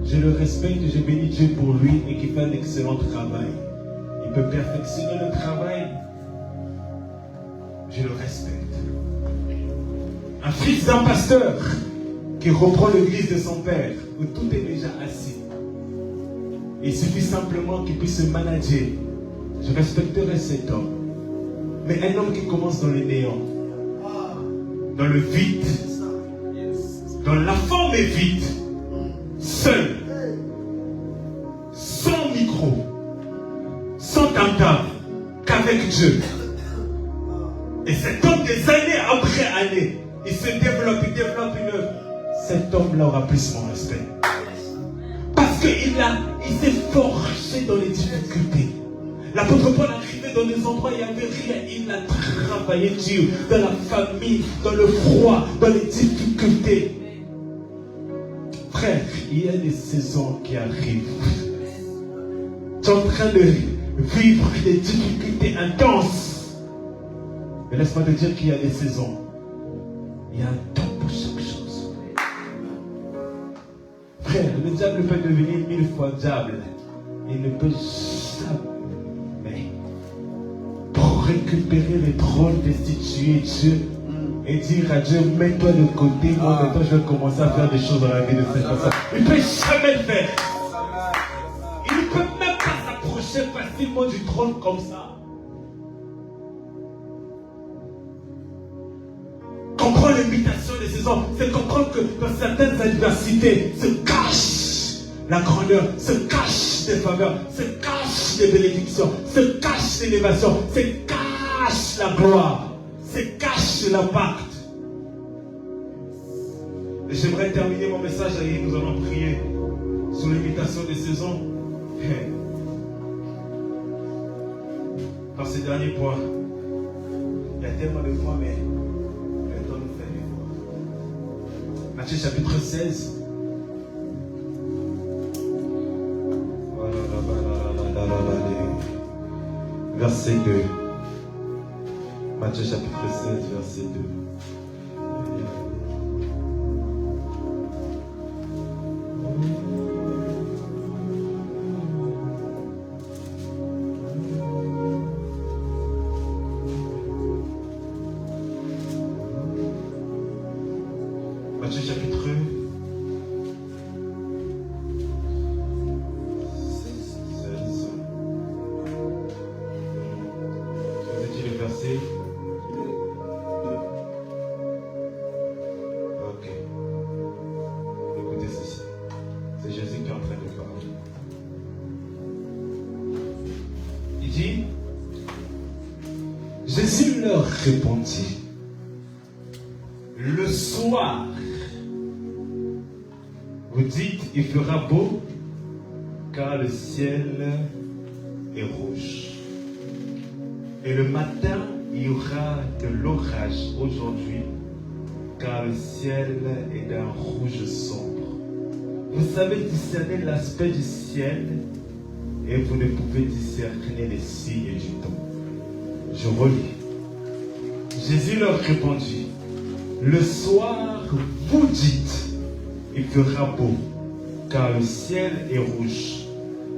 je le respecte, je bénis Dieu pour lui et qui fait un excellent travail. Il peut perfectionner le travail. Je le respecte. Un fils d'un pasteur qui reprend l'église de son père, où tout est déjà assis. Il suffit simplement qu'il puisse se manager. Je respecterai cet homme. Mais un homme qui commence dans le néant, dans le vide. Dans la forme est vide. Seul. Sans micro. Sans tam-tam. Qu'avec Dieu. Et cet homme, des années après années, il se développe, il développe une œuvre. Cet homme-là aura plus mon respect. Parce qu'il s'est forgé dans les difficultés. L'apôtre Paul arrivait dans des endroits où il n'y avait rien. Il a travaillé dur, dans la famille, dans le froid, dans les difficultés. Frère, il y a des saisons qui arrivent. Tu es en train de vivre des difficultés intenses. Mais laisse-moi te dire qu'il y a des saisons. Il y a un temps pour chaque chose. Frère, le diable peut devenir 1000 fois diable. Il ne peut jamais, pour récupérer le trône, destituer Dieu et dire à Dieu, mets-toi de côté, moi maintenant je vais commencer à faire des choses dans la vie de cette personne. Il ne peut jamais le faire. Il ne peut même pas s'approcher facilement du trône comme ça. Comprendre l'imitation des saisons, c'est comprendre que dans certaines adversités se cache la grandeur, se cache des faveurs, se cache des bénédictions, se cache l'élévation, se cache la gloire, se cache l'impact. Et j'aimerais terminer mon message et nous allons prier sur l'imitation des saisons. Par ces derniers points, il y a tellement de points, mais Matthieu chapitre 16. Verset 2. Matthieu chapitre 16, verset 2. Matthieu chapitre 16. Vous avez dit le verset? Ok. Écoutez ceci. C'est Jésus qui est en train de parler. Il dit, Jésus leur répondit, le soir, vous dites, il fera beau, car le ciel est rouge. Et le matin, il y aura de l'orage aujourd'hui, car le ciel est d'un rouge sombre. Vous savez discerner l'aspect du ciel, et vous ne pouvez discerner les signes du temps. Je relis. Jésus leur répondit, le soir, vous dites, il fera beau, car le ciel est rouge.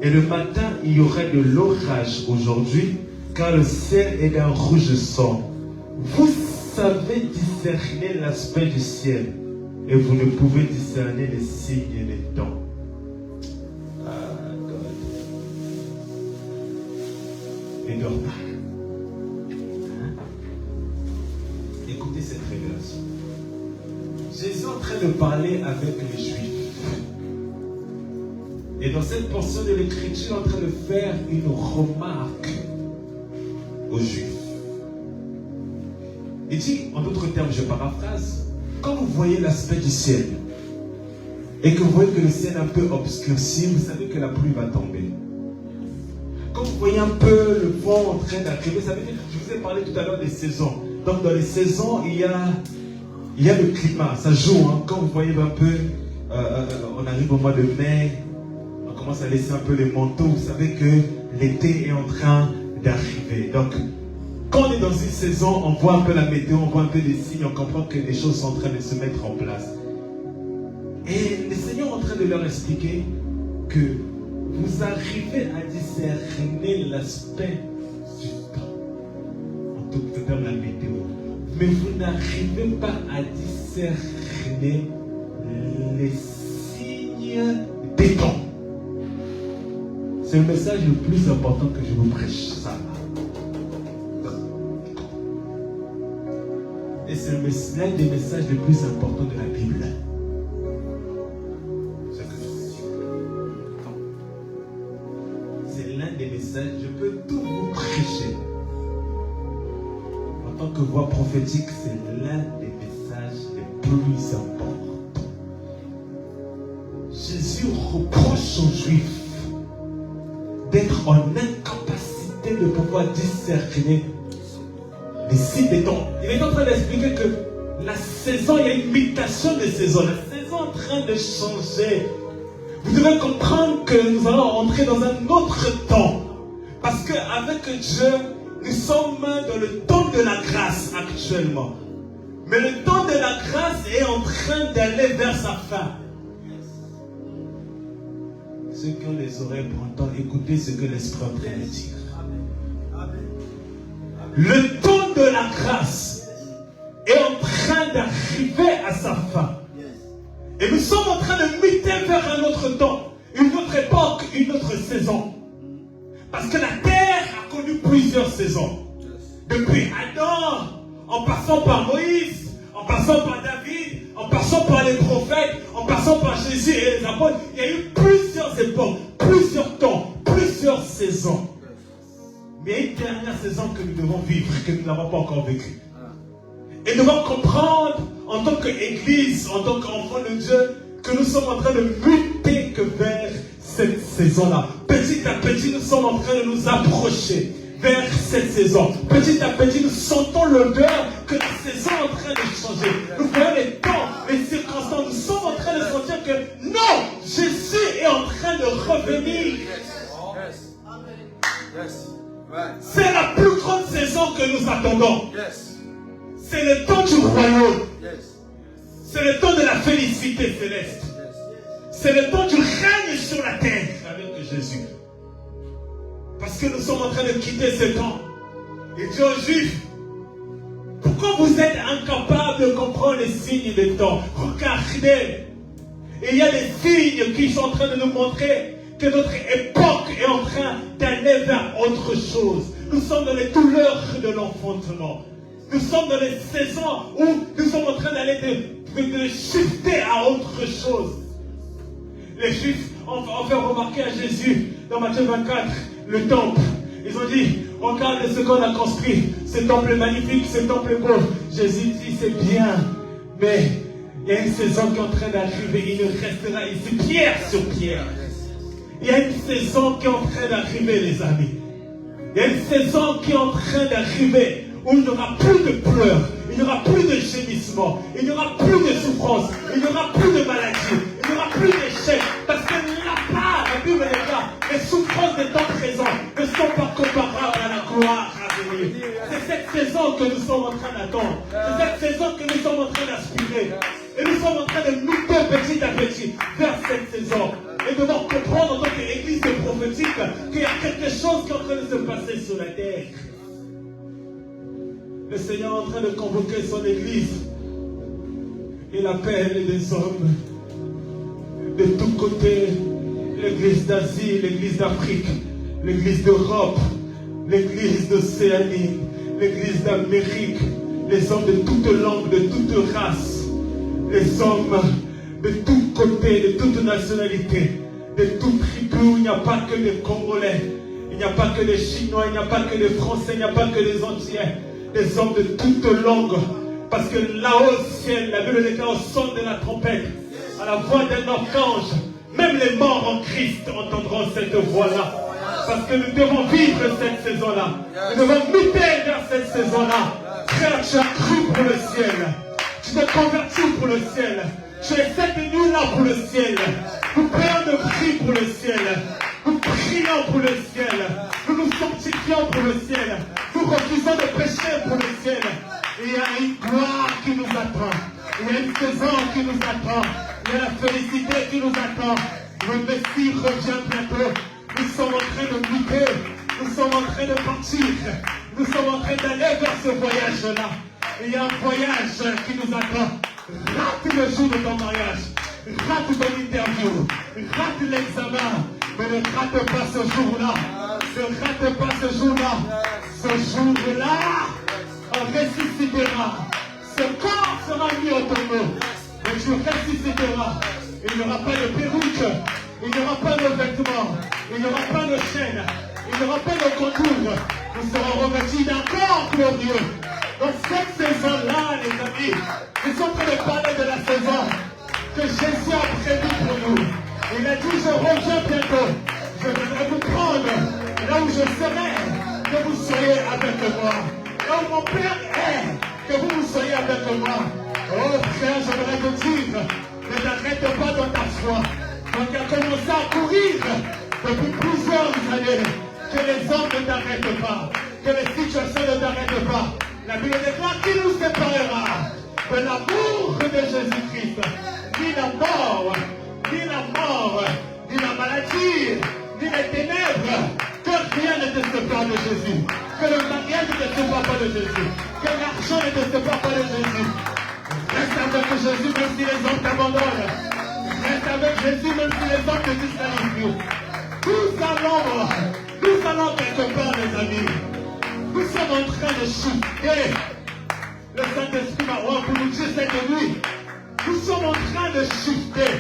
Et le matin, il y aura de l'orage aujourd'hui, car le ciel est d'un rouge sombre. Vous savez discerner l'aspect du ciel, et vous ne pouvez discerner les signes des temps. Ah, God. Et dors pas. Écoutez cette révélation. Jésus est en train de parler avec les Juifs. Et dans cette portion de l'Écriture, il est en train de faire une remarque aux Juifs. Il dit, en d'autres termes, je paraphrase, quand vous voyez l'aspect du ciel, et que vous voyez que le ciel est un peu obscurci, vous savez que la pluie va tomber. Quand vous voyez un peu le vent en train d'arriver, ça veut dire, je vous ai parlé tout à l'heure des saisons. Donc dans les saisons, il y a le climat, ça joue. Hein. Quand vous voyez un peu, on arrive au mois de mai, on commence à laisser un peu les manteaux, vous savez que l'été est en train d'arriver. Donc, quand on est dans une saison, on voit un peu la météo, on voit un peu des signes, on comprend que les choses sont en train de se mettre en place. Et le Seigneur est en train de leur expliquer que vous arrivez à discerner l'aspect du temps, en tout terme la météo, mais vous n'arrivez pas à discerner les signes des temps. C'est le message le plus important que je vous prêche, ça. Les c'est l'un des messages les plus importants de la Bible. Ce que je vous dis. C'est l'un des messages, je peux tout vous prêcher. En tant que voix prophétique, c'est l'un des messages les plus importants. Jésus reproche aux Juifs d'être en incapacité de pouvoir discerner les signes des temps. Il est en train d'expliquer que la saison, il y a une mutation de saison. La saison est en train de changer. Vous devez comprendre que nous allons entrer dans un autre temps. Parce qu'avec Dieu, nous sommes dans le temps de la grâce actuellement. Mais le temps de la grâce est en train d'aller vers sa fin. Ceux qui ont les oreilles pour entendre, écoutez ce que l'Esprit est en train de dire. Le temps de la grâce est en train d'arriver à sa fin. Et nous sommes en train de muter vers un autre temps, une autre époque, une autre saison. Parce que la terre a connu plusieurs saisons. Depuis Adam, en passant par Moïse, en passant par David, en passant par les prophètes, en passant par Jésus et les apôtres, il y a eu plusieurs époques, plusieurs temps, plusieurs saisons. Mais il y a une dernière saison que nous devons vivre, que nous n'avons pas encore vécue. Et nous devons comprendre, en tant qu'Église, en tant qu'enfants de Dieu, que nous sommes en train de muter que vers cette saison-là. Petit à petit, nous sommes en train de nous approcher vers cette saison. Petit à petit, nous sentons l'odeur que la saison est en train de changer. Nous voyons les temps, les circonstances. Nous sommes en train de sentir que non, Jésus est en train de revenir. C'est la plus grande saison que nous attendons. C'est le temps du royaume. C'est le temps de la félicité céleste. C'est le temps du règne sur la terre avec Jésus. Parce que nous sommes en train de quitter ce temps. Et Dieu aux Juifs, pourquoi vous êtes incapables de comprendre les signes des temps? Regardez. Et il y a des signes qui sont en train de nous montrer que notre époque est en train d'aller vers autre chose. Nous sommes dans les douleurs de l'enfantement. Nous sommes dans les saisons où nous sommes en train d'aller de shifter à autre chose. Les Juifs ont fait remarquer à Jésus, dans Matthieu 24, le temple. Ils ont dit, regarde ce qu'on a construit. Ce temple est magnifique, ce temple est beau. Jésus dit, c'est bien, mais il y a une saison qui est en train d'arriver. Il ne restera ici pierre sur pierre. Il y a une saison qui est en train d'arriver, les amis. Il y a une saison qui est en train d'arriver où il n'y aura plus de pleurs, il n'y aura plus de gémissements, il n'y aura plus de souffrance, il n'y aura plus de maladie, il n'y aura plus d'échecs. Parce que là-bas, la Bible est là, les souffrances des temps présents ne sont pas comparables à la gloire à venir. C'est cette saison que nous sommes en train d'attendre. C'est cette saison que nous sommes en train d'aspirer. Et nous sommes en train de muter petit à petit vers cette saison. Et nous devons comprendre en tant qu'église prophétique qu'il y a quelque chose qui est en train de se passer sur la terre. Le Seigneur est en train de convoquer son église. Il appelle des hommes de tous côtés. L'église d'Asie, l'église d'Afrique, l'église d'Europe, l'église d'Océanie, l'église d'Amérique, les hommes de toutes langues, de toutes races, les hommes de tous côtés, de toutes nationalités, de toutes tribus. Il n'y a pas que des Congolais, il n'y a pas que des Chinois, il n'y a pas que des Français, il n'y a pas que des Entiers. Des hommes de toutes langues, parce que là-haut au ciel, la Bible déclare au son de la trompette, à la voix d'un archange, même les morts en Christ entendront cette voix-là. Parce que nous devons vivre cette saison-là. Nous devons muter vers cette saison-là. Frère, tu as cru pour le ciel. Tu t'es converti pour le ciel. Tu es cette nuit-là pour le ciel. Nous prions de prix pour le ciel. Nous prions pour le ciel. Nous nous sanctifions pour le ciel. Nous refusons de pécher pour le ciel. Et il y a une gloire qui nous attend. Il y a une saison qui nous attend. Il y a la félicité qui nous attend. Le Messie revient bientôt. Nous sommes en train de lutter. Nous sommes en train de partir. Nous sommes en train d'aller vers ce voyage-là. Il y a un voyage qui nous attend. Rate le jour de ton mariage. Rate ton interview. Rate l'examen. Mais ne rate pas ce jour-là. Ne rate pas ce jour-là. Ce jour-là, on ressuscitera. Ce corps sera mis au tombeau. Mais tu ressusciteras. Il n'y aura pas de perruque. Il n'y aura pas de vêtements. Il n'y aura pas de chaînes. Il n'y aura pas de contours. Nous serons revêtus d'un corps glorieux. Donc cette saison-là, les amis, nous sommes en train de parler de la saison que Jésus a prévue pour nous. Il a dit, je reviens bientôt. Je viendrai vous prendre là où je serai, que vous soyez avec moi. Là où mon Père est, que vous soyez avec moi. Oh frère, j'aimerais te dire, ne t'arrête pas dans ta foi. Toi qui as commencé à courir depuis plusieurs années, que les hommes ne t'arrêtent pas, que les situations ne t'arrêtent pas. La Bible déclare qu'il nous séparera de l'amour de Jésus-Christ. Ni la mort, ni la maladie, ni les ténèbres, que rien ne te sépare de Jésus. Que le mariage ne te sépare pas de Jésus. Que l'argent ne te sépare pas de Jésus. Reste avec Jésus même si les hommes t'abandonnent. Reste avec Jésus même si les hommes te disqualifient. Nous allons quelque part, les amis. Nous sommes en train de shifter. Le Saint-Esprit m'a pour nous dire cette nuit. Nous sommes en train de shifter.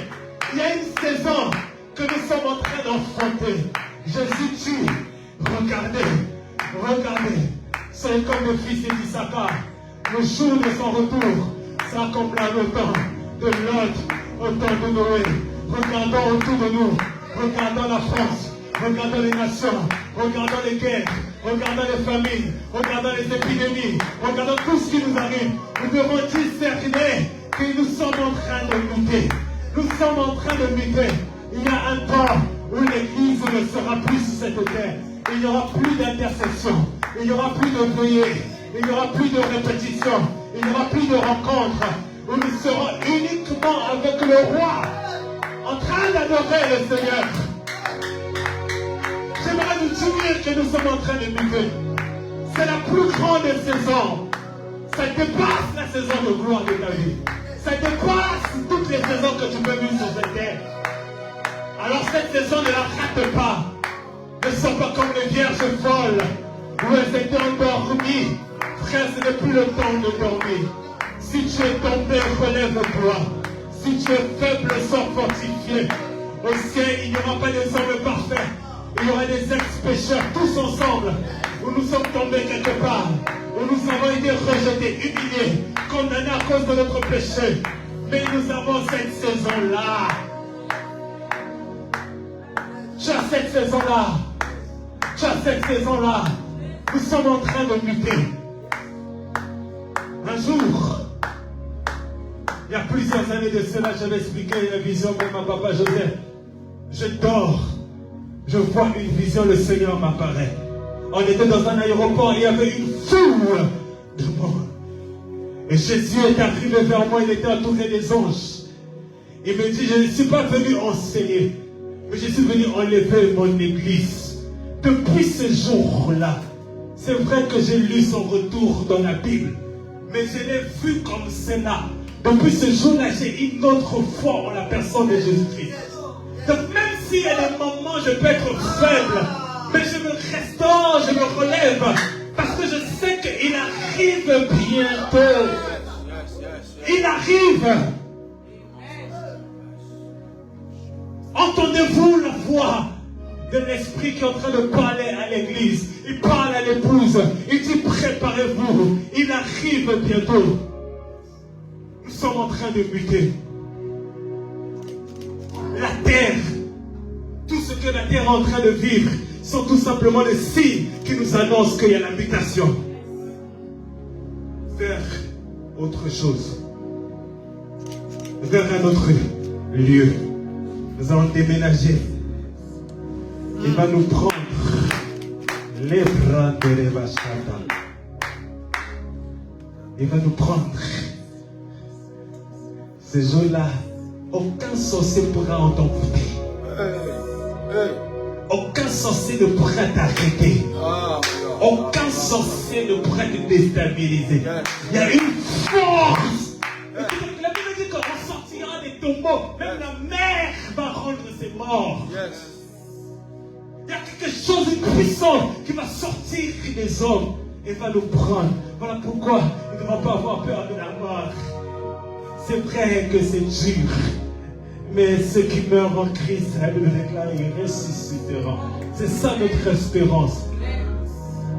Il y a une saison que nous sommes en train d'enfanter. Jésus dit, regardez, c'est comme le fils d'Issachar. Le jour de son retour, ça comme le temps de Lot, au temps de Noé. Regardons autour de nous, regardons la France, regardons les nations, regardons les guerres, regardons les familles, regardons les épidémies, regardons tout ce qui nous arrive. Nous devons discerner que nous sommes en train de muter. Nous sommes en train de muter. Il y a un temps où l'Église ne sera plus sur cette terre. Il n'y aura plus d'intercession. Il n'y aura plus de veillée. Il n'y aura plus de répétition. Il n'y aura plus de rencontres. Où nous serons uniquement avec le roi, en train d'adorer le Seigneur. J'aimerais vous dire que nous sommes en train de muter. C'est la plus grande saison. Ça dépasse la saison de gloire de ta vie. Ça dépasse toutes les saisons que tu peux vivre sur cette terre. Alors cette saison, ne la rate pas. Ne sois pas comme les vierges folles, où elles étaient endormies. Frère, ce n'est plus le temps de dormir. Si tu es tombé, relève-toi. Si tu es faible, sois fortifié. Au ciel, il n'y aura pas des hommes parfaits. Il y aura des ex-pécheurs, tous ensemble, où nous sommes tombés quelque part, où nous avons été rejetés, humiliés, condamnés à cause de notre péché. Mais nous avons cette saison-là. Tu as cette saison-là. Tu as cette saison-là. Nous sommes en train de muter. Un jour, il y a plusieurs années de cela, j'avais expliqué une vision même à Papa Joseph. Je dors. Je vois une vision, le Seigneur m'apparaît. On était dans un aéroport, il y avait une foule de monde. Et Jésus est arrivé vers moi, il était entouré des anges. Il me dit, je ne suis pas venu enseigner, mais je suis venu enlever mon église. Depuis ce jour-là, c'est vrai que j'ai lu son retour dans la Bible, mais je l'ai vu comme cela. Depuis ce jour-là, j'ai une autre foi en la personne de Jésus-Christ. Donc même s'il y a des moments, je peux être faible, mais je me restaure, je me relève, parce que je sais qu'il arrive bientôt. Il arrive. Entendez-vous la voix de l'Esprit qui est en train de parler à l'église? Il parle à l'épouse. Il dit préparez-vous. Il arrive bientôt. Nous sommes en train de muter. La terre, tout ce que la terre est en train de vivre, sont tout simplement les signes qui nous annoncent qu'il y a la mutation vers autre chose, vers un autre lieu. Nous allons déménager. Il va nous prendre les bras de l'Evachata. Il va nous prendre. Ces jours-là, aucun sorcier ne pourra en t'emporter. Aucun sorcier ne pourra t'arrêter. Aucun sorcier ne pourra te déstabiliser. Il y a une force. La Bible dit qu'on sortira des tombeaux. Même la mer va rendre ses morts. Il y a quelque chose de puissant qui va sortir des hommes et va nous prendre. Voilà pourquoi nous ne devons pas avoir peur de la mort. C'est vrai que c'est dur, mais ceux qui meurent en Christ, elle le déclare, ils ressusciteront. C'est ça notre espérance.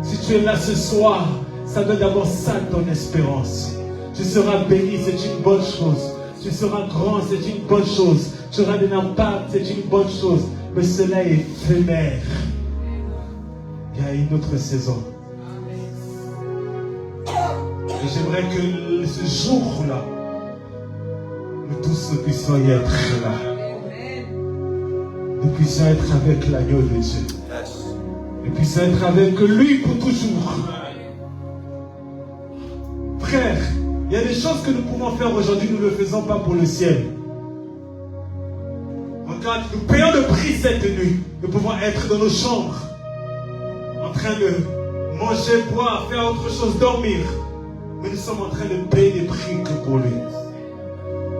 Si tu es là ce soir, ça doit d'abord ça ton espérance. Tu seras béni, c'est une bonne chose. Tu seras grand, c'est une bonne chose. Tu auras un impact, c'est une bonne chose. Mais cela est éphémère. Il y a une autre saison. Et j'aimerais que ce jour-là, nous tous nous puissions y être là. Nous puissions être avec l'agneau de Dieu. Nous puissions être avec lui pour toujours. Frère, il y a des choses que nous pouvons faire aujourd'hui, nous ne le faisons pas pour le ciel. Regarde, nous payons le prix cette nuit. Nous pouvons être dans nos chambres, en train de manger, boire, faire autre chose, dormir. Mais nous sommes en train de payer des prix que pour lui.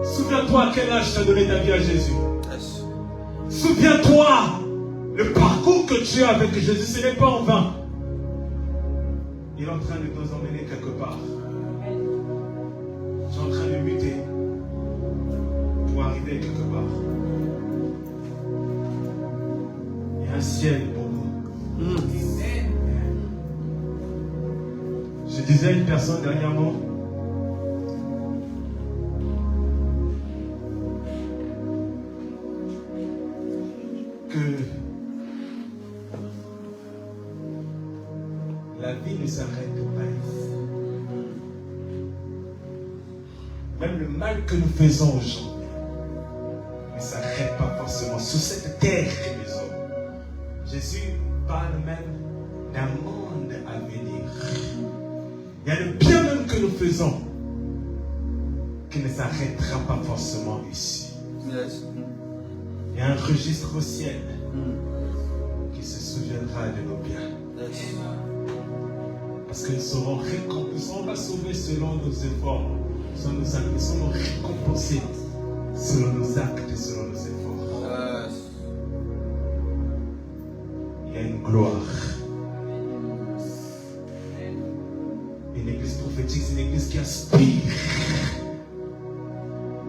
Souviens-toi à quel âge tu as donné ta vie à Jésus. Souviens-toi, le parcours que tu as avec Jésus, ce n'est pas en vain. Il est en train de nous emmener quelque part. Tu es en train de lutter pour arriver quelque part. Il y a un ciel pour nous. Je disais à une personne dernièrement, que la vie ne s'arrête pas ici. Même le mal que nous faisons aux gens ne s'arrête pas forcément sur cette terre que nous sommes. Jésus parle même d'un monde à venir. Il y a le bien même que nous faisons qui ne s'arrêtera pas forcément ici. Yes. Il y a un registre au ciel qui se souviendra de nos biens. Yes. Parce que nous serons récompensés. Nous ne serons pas sauvés selon nos efforts. Nous serons récompensés selon nos actes et selon nos efforts. Yes. Il y a une gloire. Une église prophétique, c'est une église qui aspire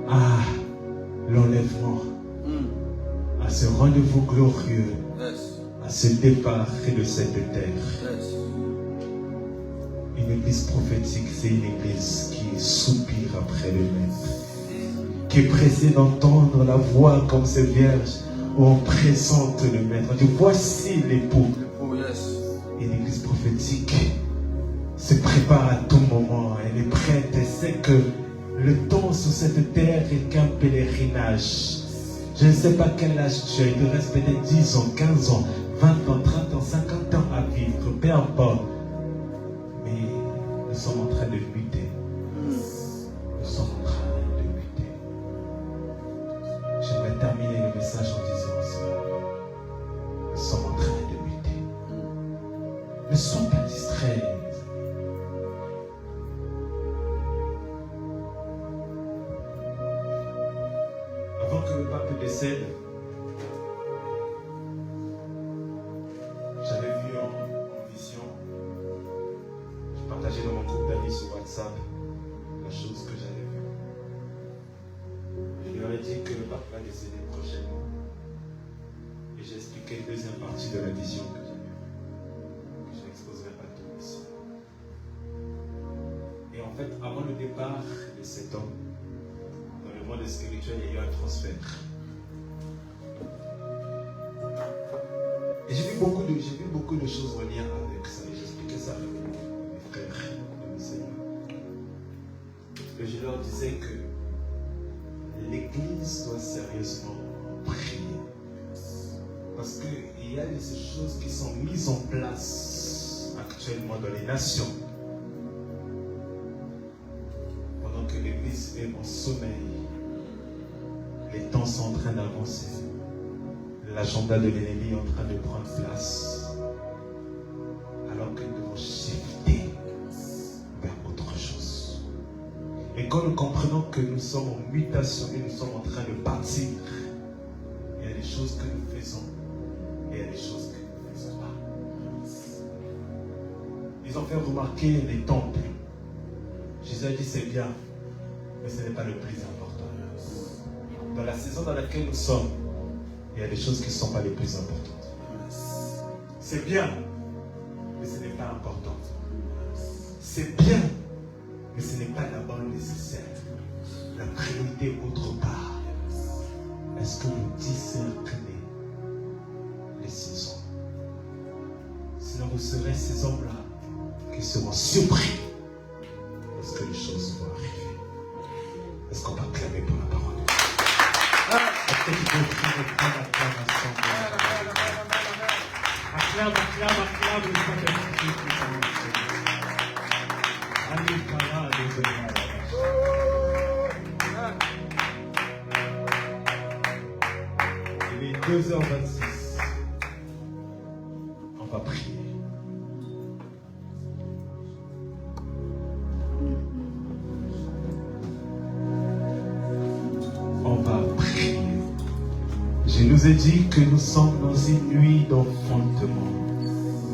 à l'enlèvement, à ce rendez-vous glorieux, Yes. à ce départ de cette terre. Yes. Une église prophétique, c'est une église qui soupire après le Maître, qui est pressée d'entendre la voix comme ces vierges où on présente le Maître. On dit, voici l'époux. Oh, yes. Une église prophétique se prépare à tout moment. Elle est prête. Elle sait que le temps sur cette terre est qu'un pèlerinage. Je ne sais pas quel âge tu as. Il te reste peut-être 10 ans, 15 ans, 20 ans, 30 ans, 50 ans à vivre. Peu importe. Mais nous sommes en train de lutter. Nous sommes en train de lutter. Je vais terminer le message en disant cela. Nous sommes en train de lutter. Ne sois pas distrait. Avant que le pape décède, j'avais vu en vision, je partageais dans mon groupe d'amis sur WhatsApp la chose que j'avais vue. Je lui ai dit que le pape va décéder prochainement. Et j'ai expliqué la deuxième partie de la vision que j'avais vue, que je n'exposerai pas tout ici. Et en fait, avant le départ de cet homme, dans le monde spirituel, il y a eu un transfert. Et j'ai vu beaucoup de choses en lien avec ça. Et j'expliquais ça avec mes frères de Seigneur. Et je leur disais que l'Église doit sérieusement prier. Parce qu'il y a des choses qui sont mises en place actuellement dans les nations. Pendant que l'Église est en sommeil, les temps sont en train d'avancer. L'agenda de l'ennemi est en train de prendre place. Alors que nous devons shifter vers autre chose. Et quand nous comprenons que nous sommes en mutation et nous sommes en train de partir, il y a des choses que nous faisons et il y a des choses que nous ne faisons pas. Et ils ont fait remarquer les temples. Jésus a dit c'est bien, mais ce n'est pas le plus important. Dans la saison dans laquelle nous sommes, il y a des choses qui ne sont pas les plus importantes. C'est bien, mais ce n'est pas important. C'est bien, mais ce n'est pas d'abord nécessaire. La priorité est autre part. Est-ce que vous discernez les saisons? Sinon vous serez ces hommes-là qui seront surpris lorsque les choses vont arriver. Est-ce qu'on va clamer pour la parole de Dieu? Est-ce que tu peux offrir une grande acclamation pour la parole de Dieu? Acclame, acclame, acclame le Saint-Esprit qui s'en Allez, Kala, désolé. Il est 2h26. On va prier. On va prier. Je nous ai dit que nous sommes dans une nuit d'enfantement.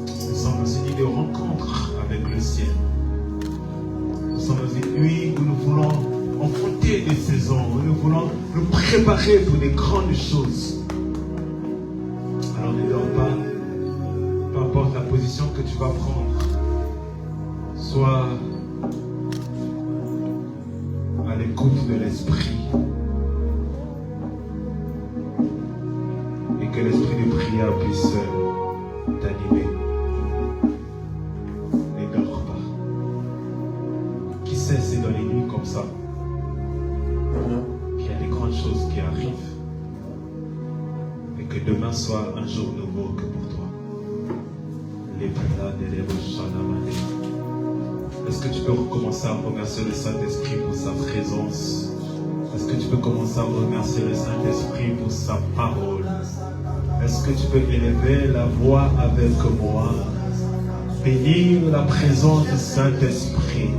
Nous sommes dans une nuit de rencontre avec le ciel. Nous sommes dans une nuit où nous voulons enfanter des saisons, où nous voulons nous préparer pour des grandes choses. Alors ne dors pas, peu importe la position que tu vas prendre. Sois à l'écoute de l'esprit. Et que l'esprit de prière puisse t'animer. Ne dors pas. Qui sait, c'est dans les nuits comme ça qu'il y a des grandes choses qui arrivent. Et que demain soit un jour nouveau que pour toi. Est-ce que tu peux recommencer à remercier le Saint-Esprit pour sa présence? Est-ce que tu peux commencer à remercier le Saint-Esprit pour sa parole? Est-ce que tu peux élever la voix avec moi? Bénir la présence du Saint-Esprit.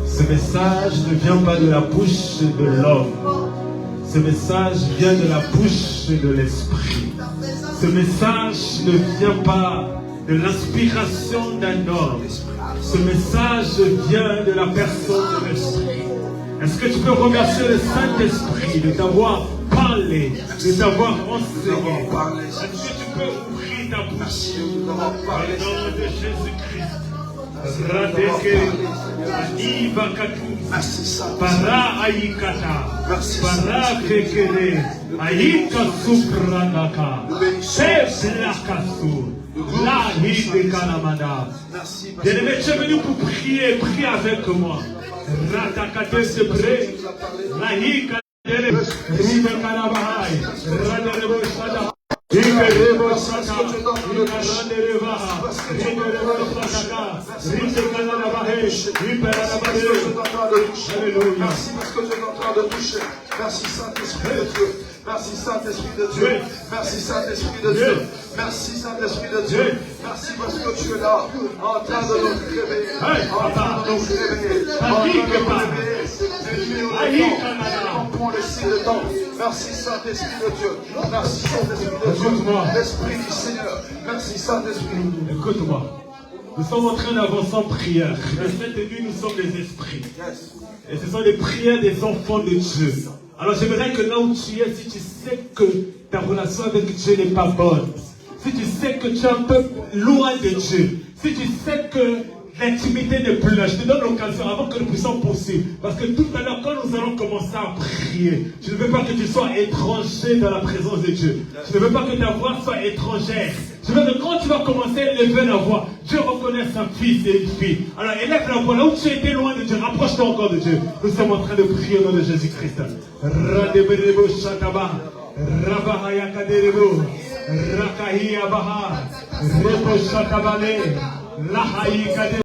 Ce message ne vient pas de la bouche de l'homme. Ce message vient de la bouche de l'Esprit. Ce message ne vient pas de l'inspiration d'un homme. Ce message vient de la personne de l'Esprit. Est-ce que tu peux remercier le Saint-Esprit de t'avoir parlé, de t'avoir enseigné? Est-ce que tu peux ouvrir ta bouche au nom de Jésus-Christ? Merci Saint-Esprit. Para Aikata, para Fekere, Aika Supranaka, Seblakasu, La Hide Kalamada. Bien-aimé, tu es venu pour prier, prie avec moi. Ratakate Sebre, La Hika Ribe Kalabahai, Radarebo Shada. Merci parce que tu es en train de toucher. Merci Saint-Esprit de Dieu. Merci Saint-Esprit de Dieu. Merci Saint-Esprit de Dieu. Merci Saint-Esprit de Dieu. Merci parce que tu es là en train de nous réveiller. En train de nous réveiller. En train de nous réveiller. On prend le signe de temps. Merci Saint-Esprit de Dieu. Merci Saint-Esprit de Dieu. L'Esprit du Seigneur. Merci Saint-Esprit. Écoute-moi. Nous sommes en train d'avancer en prière. Mais cette nuit, nous sommes des esprits. Et ce sont les prières des enfants de Dieu. Alors j'aimerais que là où tu es, si tu sais que ta relation avec Dieu n'est pas bonne, si tu sais que tu es un peu loin de Dieu, si tu sais que l'intimité n'est plus là, je te donne l'occasion avant que nous puissions poursuivre. Parce que tout à l'heure, quand nous allons commencer à prier, je ne veux pas que tu sois étranger dans la présence de Dieu. Je ne veux pas que ta voix soit étrangère. Je veux que quand tu vas commencer à élever la voix, Dieu reconnaisse un fils et une fille. Alors élève la voix. Là où tu étais loin de Dieu, rapproche-toi encore de Dieu. Nous sommes en train de prier au nom de Jésus-Christ. Radeberebo Shataba, Rabahaya Kaderebo, Rakahia Baha, Rebo Shatabale, Lahaï Kaderebo.